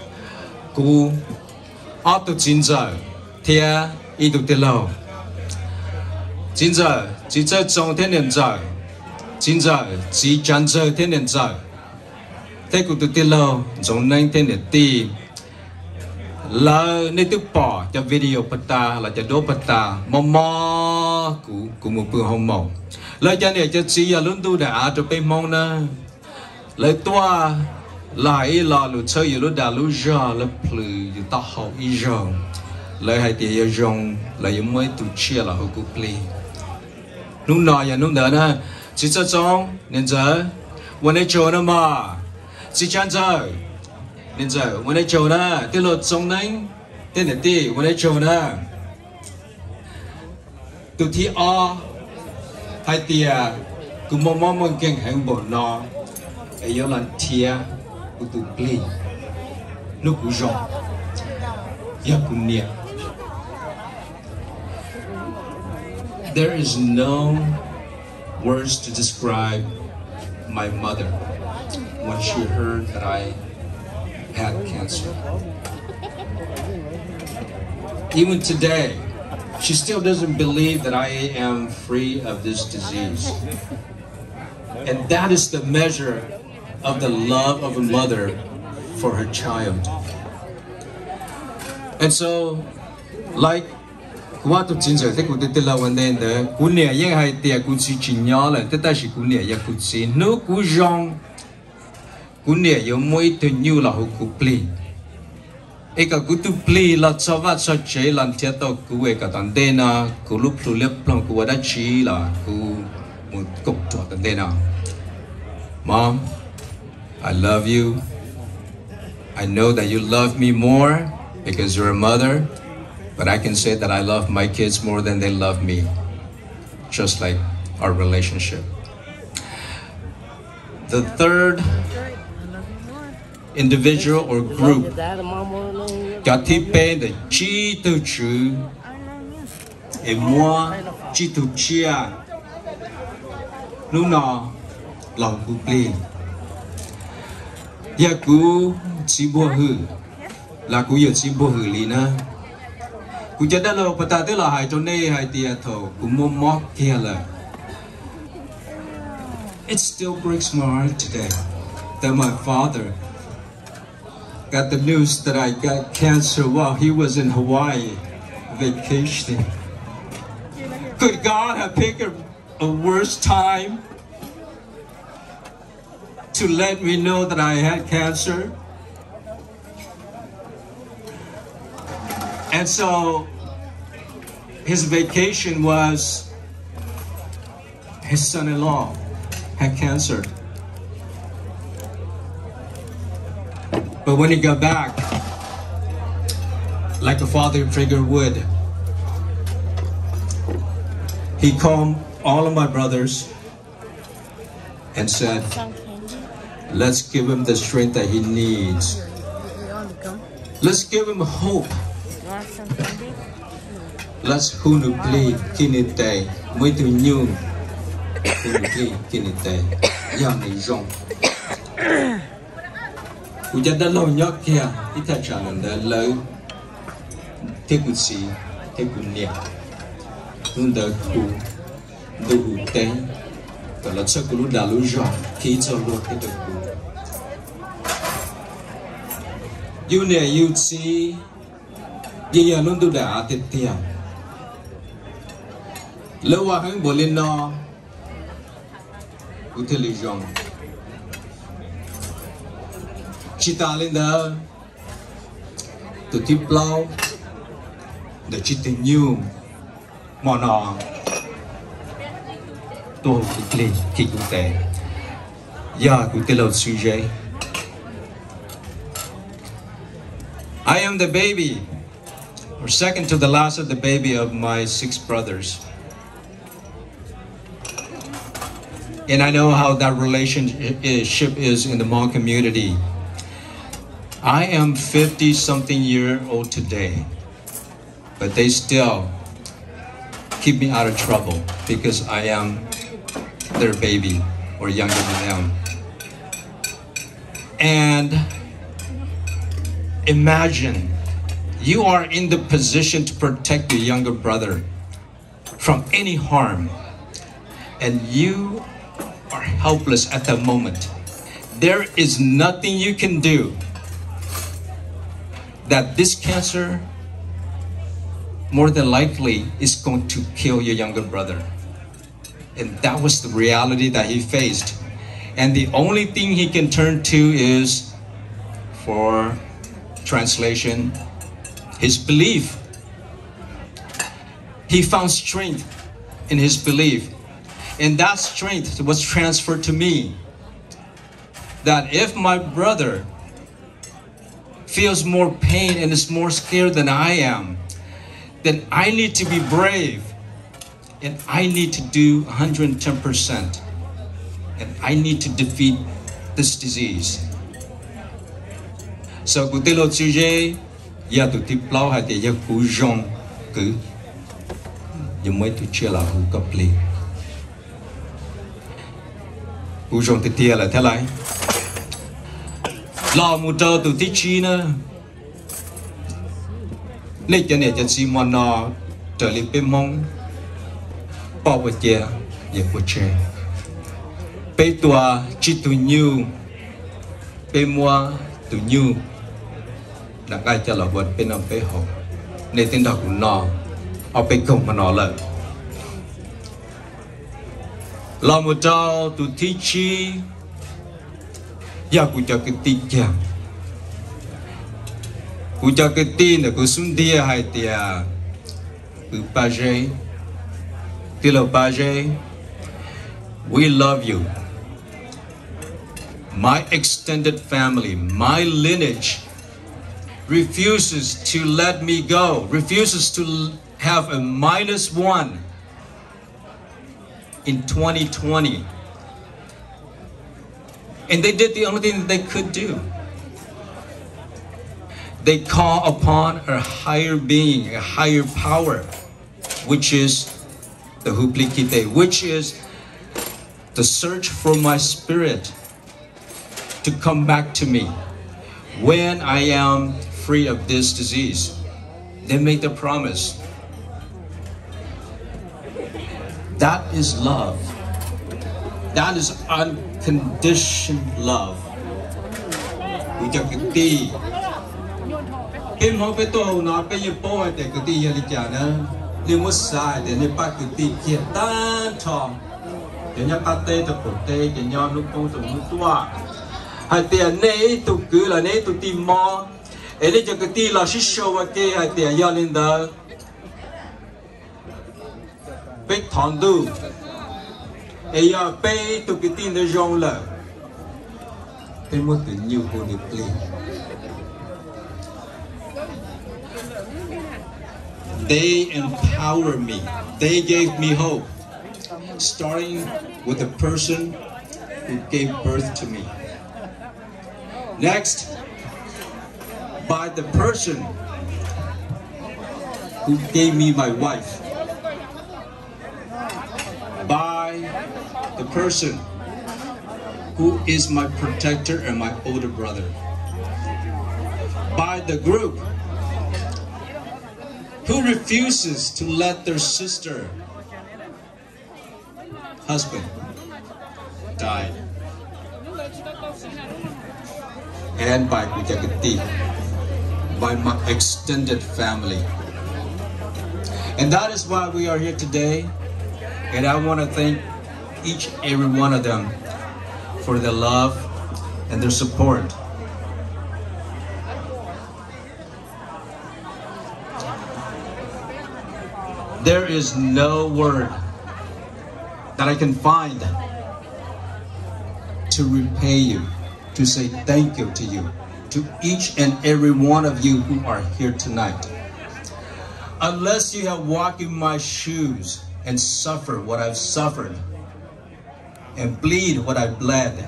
Gu Auto Jinza Tia Idutilo Jinza Jinza Zong Tenenza Jinza Ji Janza Tenenza Take to Tilo Zong 19 La Nitu Pa the video pata la do pata Mama Kumupu Homo La Jane Jetsi Alundu the Art of Pemona La Tua Lại là lũ chơi lũ đà lũ già lũ plư lũ ta học ý rong lại hai tiệt rong lại mới tụ chia là hậu cục plì lúc nào ya lúc đó na chỉ cho trong nên giờวันnày chỗ nào mà chỉ chán giờ nên giờวันnày chỗ na tiết lộ trong nấy tên là tiวันnày chỗ na tụ thi o hai tiệt cũng mong kinh hành bộ nó ấy yêu lần thiệt to play no kujon yakunia. There is no words to describe my mother when she heard that I had cancer. Even today, she still doesn't believe that I am free of this disease. And that is the measure of the love of a mother for her child. And so, like what to change, I think we did la one day the kunia yang hai tia kuchi chinyala, tetashi kunia ya kuchi no kujong kunia yo moi to new la hoku play. Eka kutu play la chavat sa che lan tiato kuwe katandena kulup lulep plan kuwadachi la ku mukop to katandena. Mom, I love you. I know that you love me more because you're a mother, but I can say that I love my kids more than they love me, just like our relationship. The third individual or group, Gatipe the Chi to Chu, et moi chỉ tu chia lúc nào lòng cú pli ya cú chỉ bùa hử là cú giờ chỉ bùa hử lì na cú chỉ đã lâu bắt ta tới là hai chỗ này hai tia thầu cú mua móc kia là it still breaks my heart today that my father got the news that I got cancer while he was in Hawaii vacationing. Could God have picked a worse time to let me know that I had cancer? And so his vacation was his son-in-law had cancer. But when he got back, like a father figure would, he called all of my brothers and said, let's give him the strength that he needs. Let's give him hope. Let's hunupli kinite, muy tu new hunupli kinite, yang ni zong. Uja đã lâu nhóc kia, ít thật chẳng là lâu thế cụ sĩ, thế cụ niệm luôn đợi cụ đủ tế và là cho cụ đã lưu rõ khi cho luôn thế được cụ yêu nè yêu chi giờ luôn đủ đã tiết tiền lâu qua hắn bộ lên nó cụ thể lý rõ chỉ ta lên đó từ tiếp lâu để chỉ tình yêu mà nó tôi cũng lên khi cũng tệ giờ cũng tên là Tsheej. I am the baby or second to the last of the baby of my 6 brothers, and I know how that relationship is in the Hmong community. I am 50-something-year-old today, but they still keep me out of trouble because I am their baby or younger than them. And imagine you are in the position to protect your younger brother from any harm, and you are helpless at that moment. There is nothing you can do. That this cancer more than likely is going to kill your younger brother. And that was the reality that he faced. And the only thing he can turn to is, for translation, his belief. He found strength in his belief. And that strength was transferred to me. That if my brother feels more pain and is more scared than I am, then I need to be brave and I need to do 110%, and I need to defeat this disease. So cụ tê lô Tsheej ya tụ tiếp lao hay thì ya cụ zong cứ nhưng mấy tụ chia là cụ cấp li cụ zong thì tia là thế này lo một trâu tụ tí chi nữa lấy cho này cho si mòn nó trở lại bên mong bao bữa chia giờ bữa chia bây tua chỉ tụ nhiêu bây mua tụ nhiêu đã ngay cho là vật bên ông bây hồ nên tên đọc của nó ở bên cùng mà nó là lo một trâu tụ tí chi giờ cụ cho cái tin chàng cụ cho cái tin là cụ xuống địa hay tiề cụ ba dây tiề là ba dây we love you. My extended family, my lineage refuses to let me go, refuses to have a -1 in 2020. And they did the only thing that they could do. They call upon a higher being, a higher power, which is the huplikite, which is the search for my spirit to come back to me when I am free of this disease. They make the promise. That is love. That is unconditioned love. We just đi. Kim không phải tôi nói bây giờ bố để cái đi là chả nữa. Liên một sai để nên bắt cái đi kia tan thòng. Để nhá bắt tê tập cổ tê để nhá lúc công tụng lúc tua. Hai tiền này tụ cứ là này tụ tìm mò. Ấy để cho cái đi là xí show và cái hai tiền do lên đó. Bích thằng đu. Ấy giờ bây tụ cái tin để rong lợ. Bên một cái nhiều hồ được liền. They empower me. They gave me hope. Starting with the person who gave birth to me. Next, by the person who gave me my wife. By the person who is my protector and my older brother. By the group who refuses to let their sister, husband, die. And by Kujakati, by my extended family. And that is why we are here today. And I want to thank each and every one of them for their love and their support. There is no word that I can find to repay you, to say thank you to you, to each and every one of you who are here tonight. Unless you have walked in my shoes and suffered what I've suffered and bleed what I bled,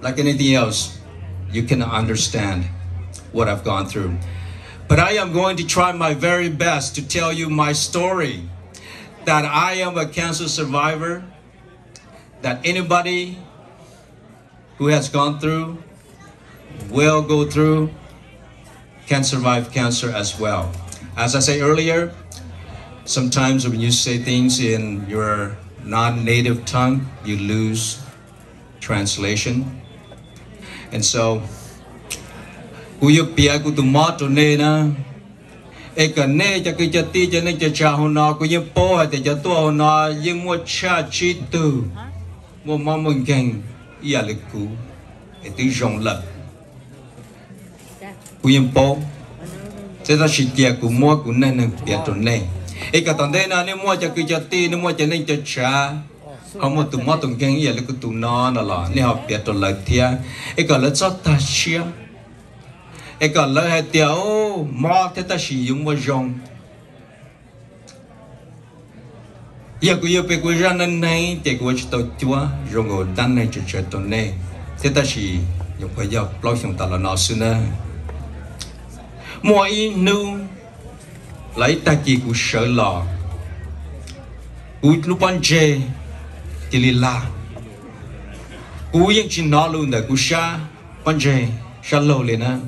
like anything else, you cannot understand what I've gone through. But I am going to try my very best to tell you my story, that I am a cancer survivor, that anybody who has gone through, will go through, can survive cancer as well. As I said earlier, sometimes when you say things in your non-native tongue, you lose translation. And so, kuyo pia kutumato ne na, eka ne jaki jati jane jacha hona kuyo po hate jato hona yemo cha chitu, mo mamon geng ialiku eti jong la. Kuyo po, seta shitia kumo kunene pia to ne. Eka tande na ne mo jaki jati ne mo jane jacha. Không một tụi mót tụi geng ialiku tu na na la ne học pia to la tia. Eka la cho ta chia. Eka la hai tia o mo te ta shi yung mo jong. Ya ku yo pe ku ran nan nai te ku chi to chua rong go dan nai chi to ne. Te ta shi yung pa ya plo xiong ta la na su na. Mo i nu lai ta ki ku sơ la. U lu pan je ti li la. U yang chi na lu na ku sha pan je sha lo le na.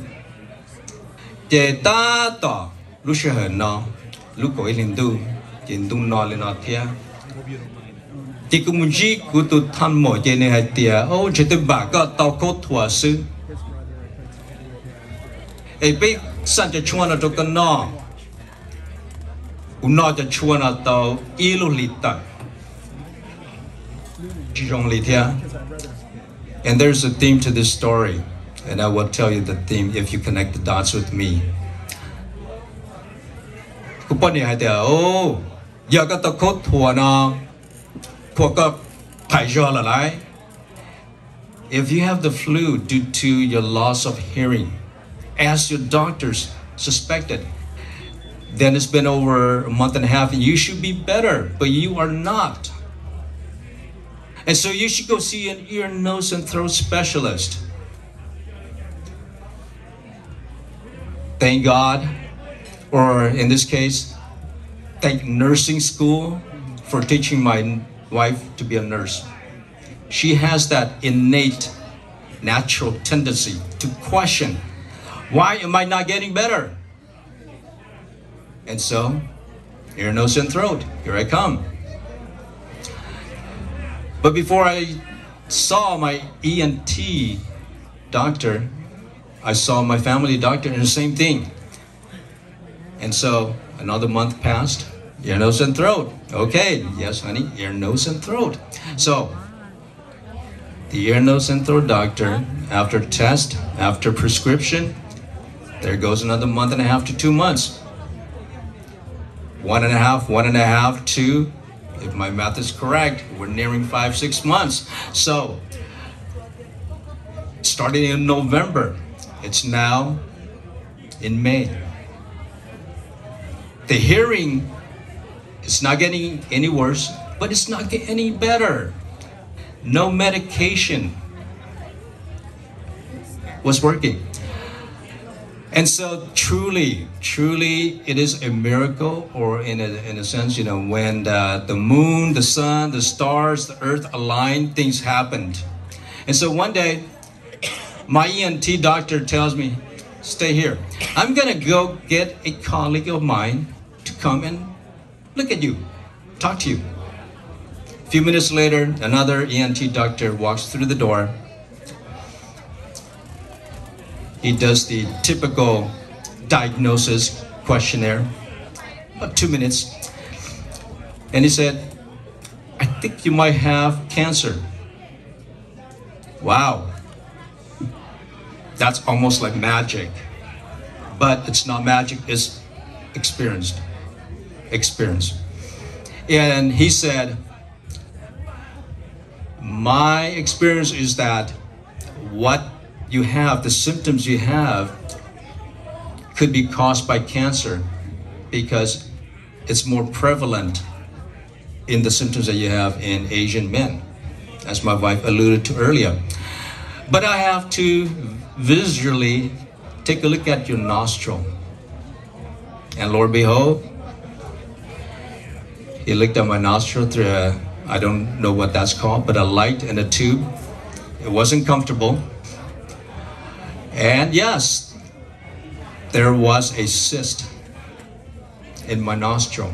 Chế ta tỏ lúc sẽ hở nó lúc có lên tu chế tung nó lên nó thia chỉ có một gì của tụi tham mỏ chế này hay tiệt ô chế tôi bảo có tao có thua sư ấy biết sang cho chua nó cho con nó cũng nó cho chua nó tao yêu lì tận chỉ trong lì thia. And there's a theme to this story. And I will tell you the theme if you connect the dots with me. Kupani hai tia oh ya ka ta khot thua na khua ka thai jo la lai. If you have the flu due to your loss of hearing, as your doctors suspected, then it's been over a month and a half and you should be better, but you are not. And so you should go see an ear, nose, and throat specialist. Thank God, or in this case, take nursing school for teaching my wife to be a nurse. She has that innate, natural tendency to question, why am I not getting better? And so, ear, nose, and throat, here I come. But before I saw my ENT doctor, I saw my family doctor and the same thing. And so another month passed, ear, nose, and throat. Okay, yes, honey, ear, nose, and throat. So the ear, nose, and throat doctor, after test, after prescription, there goes another month and a half to 2 months. 1.5, 2. If my math is correct, we're nearing 5, 6 months. So, starting in November, it's now in May. The hearing is not getting any worse, but it's not getting any better. No medication was working. And so truly, it is a miracle, or in a sense, when the moon, the sun, the stars, the earth align, things happened. And so one day, my ENT doctor tells me, stay here. I'm gonna go get a colleague of mine to come and look at you, talk to you. A few minutes later, another ENT doctor walks through the door. He does the typical diagnosis questionnaire, about 2 minutes. And he said, I think you might have cancer. Wow. That's almost like magic. But it's not magic, it's experience. And he said, my experience is that what you have, the symptoms you have, could be caused by cancer because it's more prevalent in the symptoms that you have in Asian men, as my wife alluded to earlier. But I have to visually take a look at your nostril. And Lord behold, he looked at my nostril through a, I don't know what that's called, but a light and a tube. It wasn't comfortable. And yes, there was a cyst in my nostril.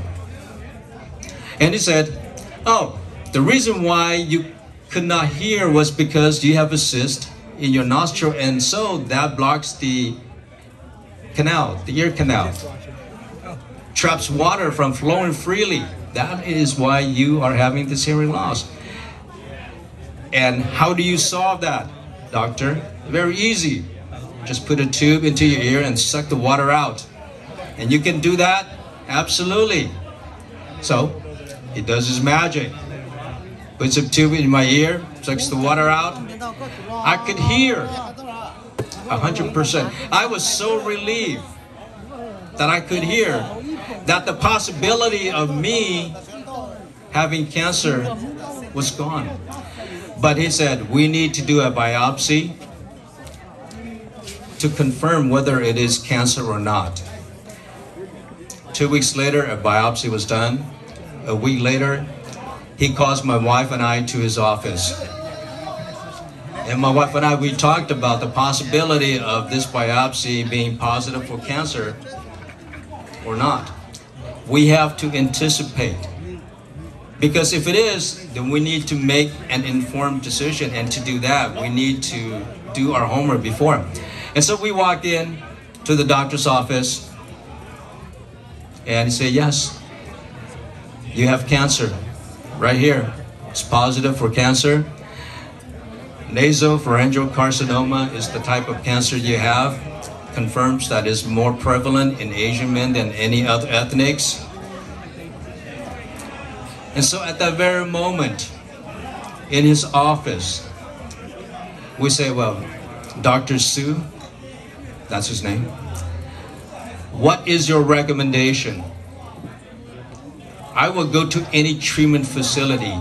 And he said, oh, the reason why you could not hear was because you have a cyst in your nostril, and so that blocks the canal, the ear canal. Traps water from flowing freely. That is why you are having this hearing loss. And how do you solve that, doctor? Very easy. Just put a tube into your ear and suck the water out. And you can do that? Absolutely. So, he does his magic. Puts a tube in my ear, sucks the water out. I could hear 100%. I was so relieved that I could hear, that the possibility of me having cancer was gone. But he said, we need to do a biopsy to confirm whether it is cancer or not. 2 weeks later, a biopsy was done. A week later, he calls my wife and I to his office. And my wife and I, we talked about the possibility of this biopsy being positive for cancer or not. We have to anticipate. Because if it is, then we need to make an informed decision. And to do that, we need to do our homework before. And so we walked in to the doctor's office. And he said, yes, you have cancer right here. It's positive for cancer. Nasopharyngeal carcinoma is the type of cancer you have. Confirms that is more prevalent in Asian men than any other ethnics. And so at that very moment, in his office, we say, well, Dr. Su, that's his name, what is your recommendation? I will go to any treatment facility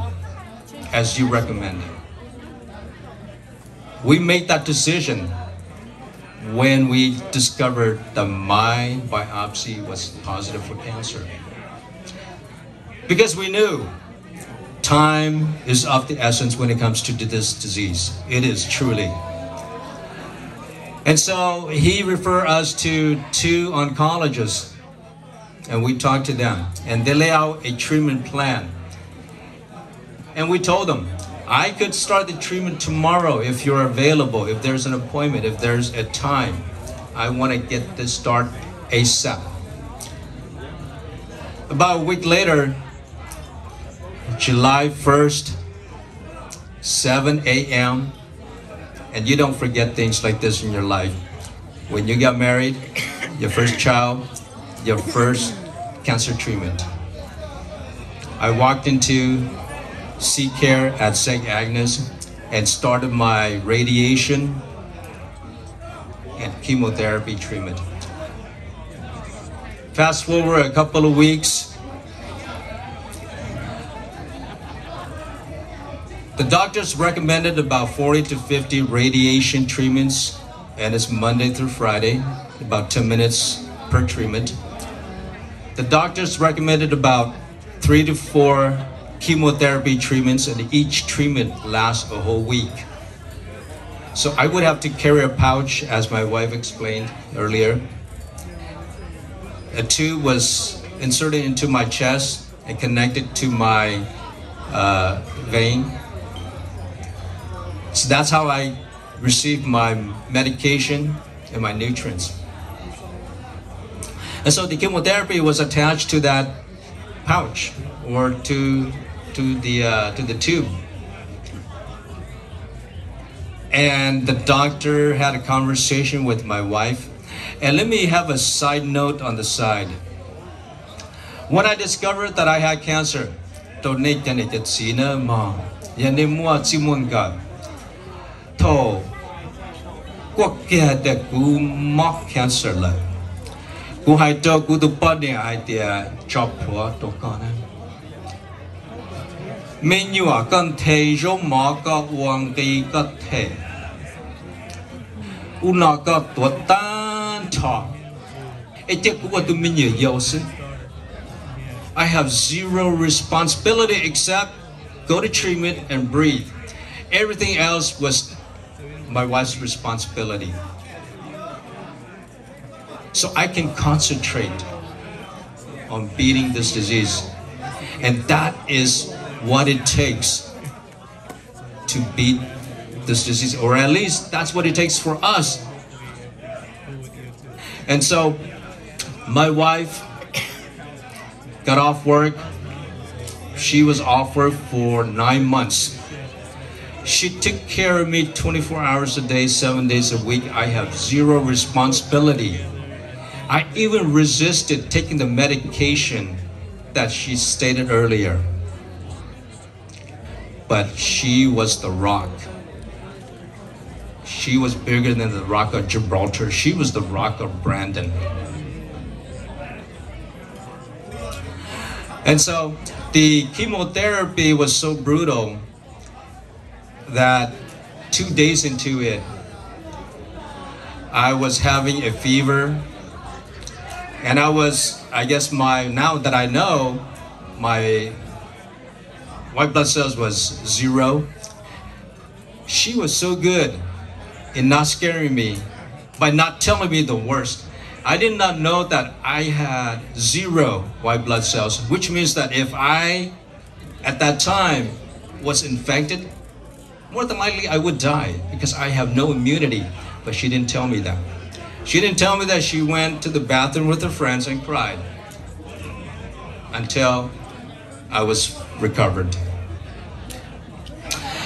as you recommend. We made that decision when we discovered that my biopsy was positive for cancer. Because we knew time is of the essence when it comes to this disease. It is truly. And so he referred us to 2 oncologists, and we talked to them, and they lay out a treatment plan. And we told them, I could start the treatment tomorrow if you're available, if there's an appointment, if there's a time. I want to get this start ASAP. About a week later, July 1st, 7 a.m., and you don't forget things like this in your life. When you got married, your first child, your first cancer treatment. I walked into C-Care at St. Agnes and started my radiation and chemotherapy treatment. Fast forward a couple of weeks, the doctors recommended about 40 to 50 radiation treatments, and it's Monday through Friday, about 10 minutes per treatment. The doctors recommended about 3 to 4 chemotherapy treatments, and each treatment lasts a whole week. So I would have to carry a pouch, as my wife explained earlier. A tube was inserted into my chest and connected to my vein. So that's how I received my medication and my nutrients. And so the chemotherapy was attached to that pouch or to the tube. And the doctor had a conversation with my wife. And let me have a side note on the side. When I discovered that I had cancer, cancer. Cú hai cho cú tu bớt đi ai tiề chọc phở tổ con á. Mình như à con thầy giống mỏ có uang đi có thầy. U nó có tuột tan thọ. Ê chắc cú tu mình như yêu sư. I have zero responsibility except go to treatment and breathe. Everything else was my wife's responsibility. So I can concentrate on beating this disease. And that is what it takes to beat this disease, or at least that's what it takes for us. And so my wife got off work. She was off work for 9 months. She took care of me 24 hours a day, 7 days a week. I have zero responsibility. I even resisted taking the medication that she stated earlier. But she was the rock. She was bigger than the rock of Gibraltar. She was the rock of Brandon. And so the chemotherapy was so brutal that 2 days into it, I was having a fever. And I guess now that I know, my white blood cells was 0. She was so good in not scaring me by not telling me the worst. I did not know that I had 0 white blood cells, which means that if I, at that time, was infected, more than likely I would die because I have no immunity. But she didn't tell me that. She didn't tell me that she went to the bathroom with her friends and cried until I was recovered.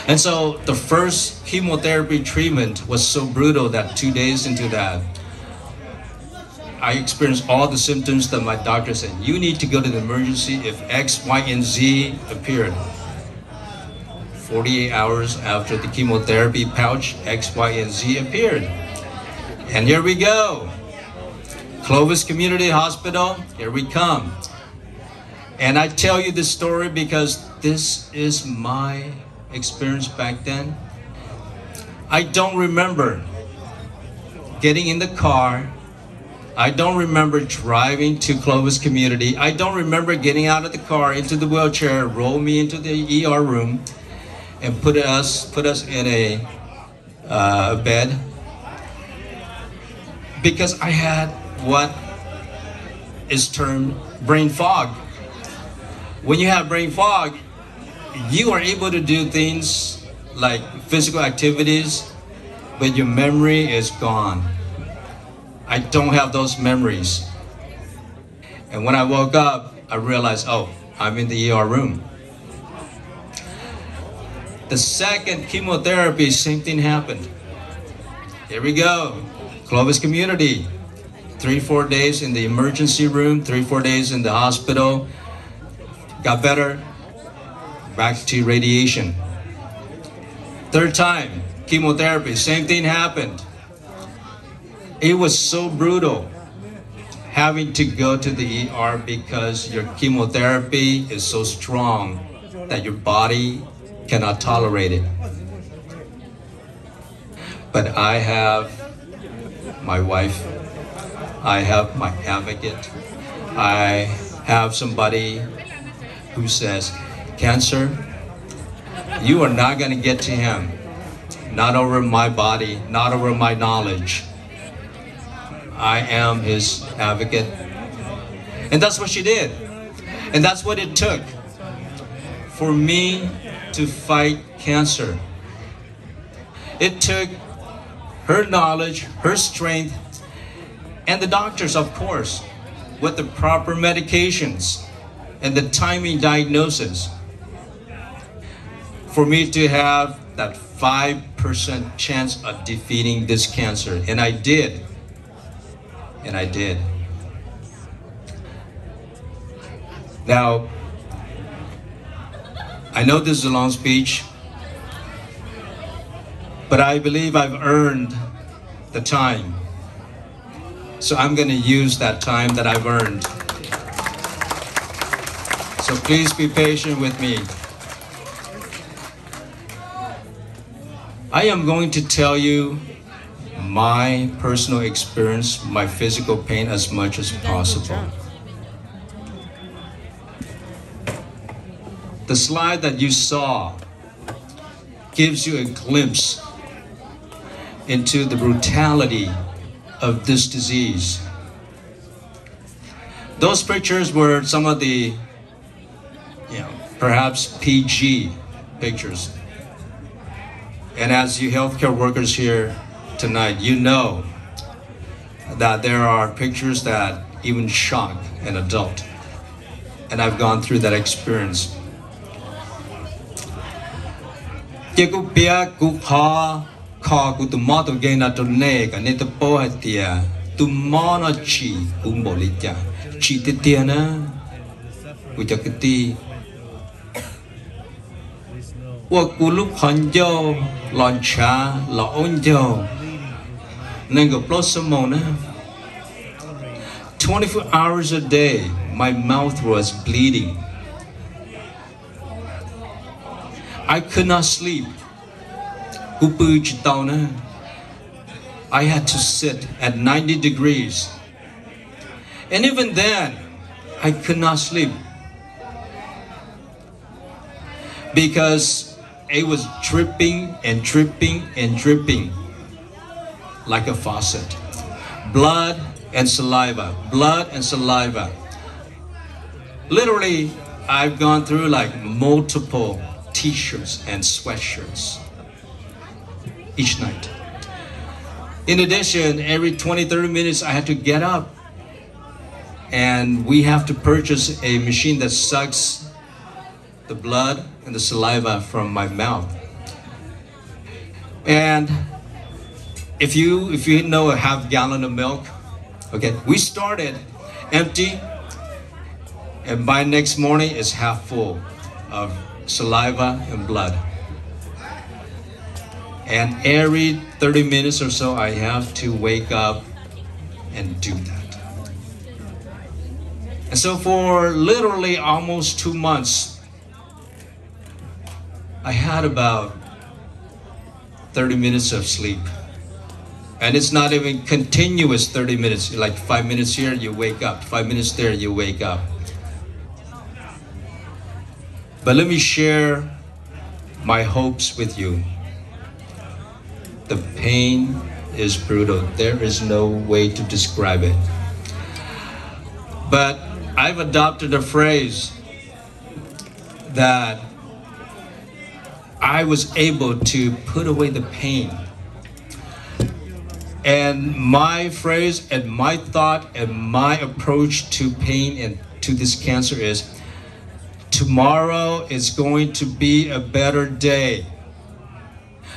And so the first chemotherapy treatment was so brutal that 2 days into that, I experienced all the symptoms that my doctor said, you need to go to the emergency if X, Y, and Z appeared. 48 hours after the chemotherapy pouch, X, Y, and Z appeared. And here we go. Clovis Community Hospital, here we come. And I tell you this story because this is my experience back then. I don't remember getting in the car I don't remember driving to Clovis Community. I don't remember getting out of the car into the wheelchair, roll me into the ER room, and put us in a bed, because I had what is termed brain fog. When you have brain fog, you are able to do things like physical activities, but your memory is gone. I don't have those memories. And when I woke up, I realized, oh, I'm in the ER room. The second chemotherapy, same thing happened. Here we go. Clovis Community. 3-4 days in the emergency room, 3-4 days in the hospital. Got better. Back to radiation. Third time, chemotherapy, same thing happened. It was so brutal having to go to the ER because your chemotherapy is so strong that your body cannot tolerate it. But I have my wife, I have my advocate, I have somebody who says, cancer, you are not going to get to him. Not over my body, not over my knowledge. I am his advocate. And that's what she did. And that's what it took for me to fight cancer. It took her knowledge, her strength, and the doctors, of course, with the proper medications and the timely diagnosis, for me to have that 5% chance of defeating this cancer. And I did. And I did. Now, I know this is a long speech, but I believe I've earned the time. So I'm going to use that time that I've earned. So please be patient with me. I am going to tell you my personal experience, my physical pain as much as possible. The slide that you saw gives you a glimpse into the brutality of this disease. Those pictures were some of the, perhaps PG pictures. And as you healthcare workers here tonight, you know that there are pictures that even shock an adult. And I've gone through that experience. Launcha 24 hours a day, my mouth was bleeding. I could not sleep. I had to sit at 90 degrees. And even then, I could not sleep. Because it was dripping and dripping and dripping like a faucet. Blood and saliva, blood and saliva. Literally, I've gone through like multiple t-shirts and sweatshirts each night. In addition, every 20-30 minutes I had to get up, and we have to purchase a machine that sucks the blood and the saliva from my mouth. And if you know a half gallon of milk, okay, we started empty, and by next morning it's half full of saliva and blood. And every 30 minutes or so I have to wake up and do that. And so for literally almost 2 months, I had about 30 minutes of sleep. And it's not even continuous 30 minutes, like 5 minutes here, you wake up, 5 minutes there, you wake up. But let me share my hopes with you. The pain is brutal. There is no way to describe it. But I've adopted a phrase that I was able to put away the pain. And my phrase and my thought and my approach to pain and to this cancer is, tomorrow is going to be a better day.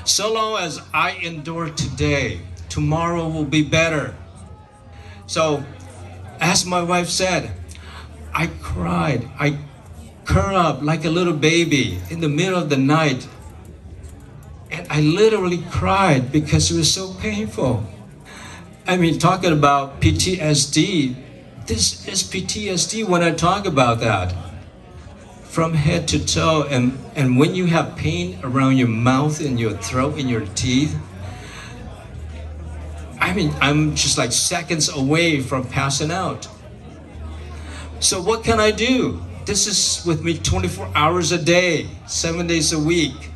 So long as I endure today, tomorrow will be better. So, as my wife said, I cried. I curled up like a little baby in the middle of the night. And I literally cried because it was so painful. I mean, talking about PTSD, this is PTSD when I talk about that. From head to toe, and when you have pain around your mouth and your throat and your teeth, I mean, I'm just like seconds away from passing out. So what can I do? This is with me 24 hours a day, 7 days a week.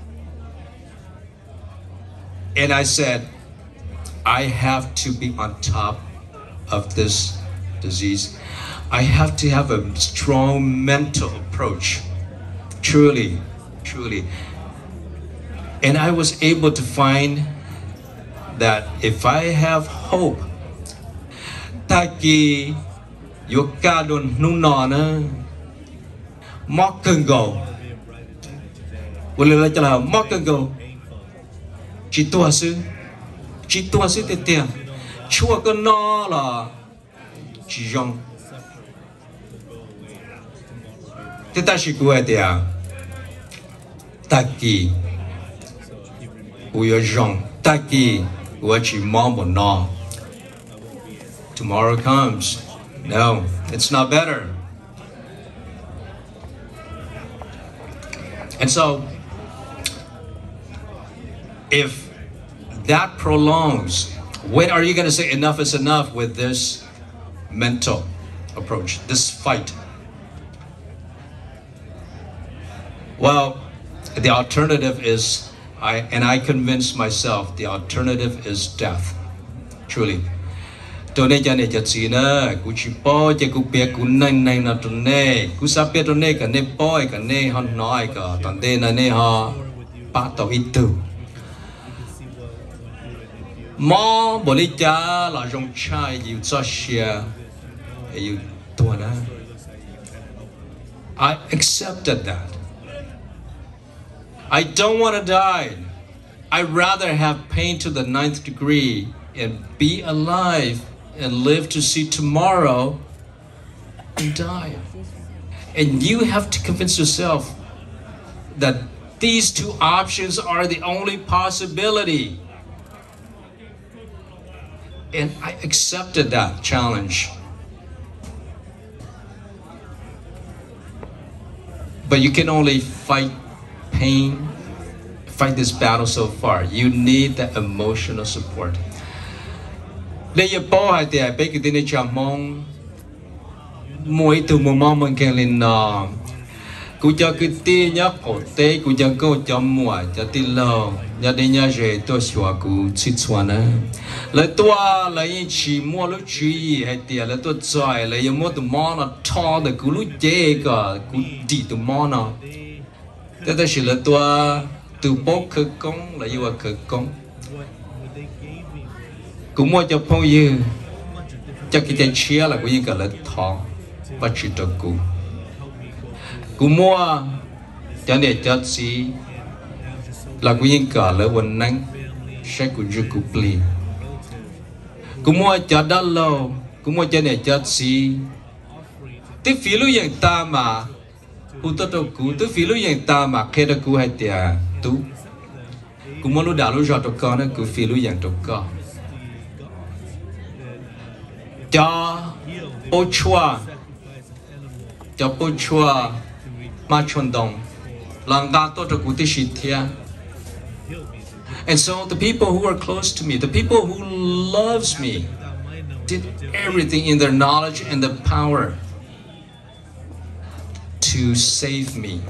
And I said, I have to be on top of this disease. I have to have a strong mental approach. Truly, truly. And I was able to find that if I have hope, taki yokadon nunana mokango. Wala chala mokango. Chituasu tetia. Chua ko no la chijong. Tetashi kuatia. Taki uyajong. Taki uachi mambo no. Tomorrow comes. No, it's not better. And so, if that prolongs, when are you going to say enough is enough with this mental approach, this fight? Well, the alternative is, I convinced myself, the alternative is death. Truly. Tone jane jatsina, kuchipo je kupia kunai na tone, kusapia tone ka ne boy ka ne han noi ka tande na ne ha pato itu. Mo bolita la jong chai you tashia you tuana. I accepted that. I don't want to die. I'd rather have pain to the 9th degree and be alive and live to see tomorrow and die. And you have to convince yourself that these two options are the only possibility. And I accepted that challenge. But you can only fight pain, fight this battle so far. You need the emotional support. Để giờ bỏ hai tiệt bây giờ đi chợ mong mỗi từ một mong mình kêu lên nọ, cú cho cái tia nhóc cổ té, cú cho câu cho mùa cho tia lò, nhà đi nhà rể tôi xóa cú chít xóa nè, lấy tua lấy chỉ mua lúc chỉ hai tiệt lấy tua trời lấy mua từ món nó to từ cú lúc chế cả cú đi từ món nó, thế ta chỉ lấy tua từ bốc khởi công lấy yêu khởi công. Cũng mua cho phong dư cho cái trái chia là cũng như cả là thọ và chỉ cho cũng mua cho để cho gì là cũng như cả là quần nắng sẽ cũng như cũng pli cũng mua cho đắt lâu cũng mua cho để cho gì tiếp phí lưu dạng ta mà u tốt đâu cũng tiếp phí lưu dạng ta mà khi đó cũng hay tiệt tú cũng mua lưu đào lưu giọt con đó cũng phí lưu dạng con cho bố chua mà chôn đồng lòng ta tốt cho cụ tí xịt thia And so the people who are close to me, the people who loves me, did everything in their knowledge and the power to save me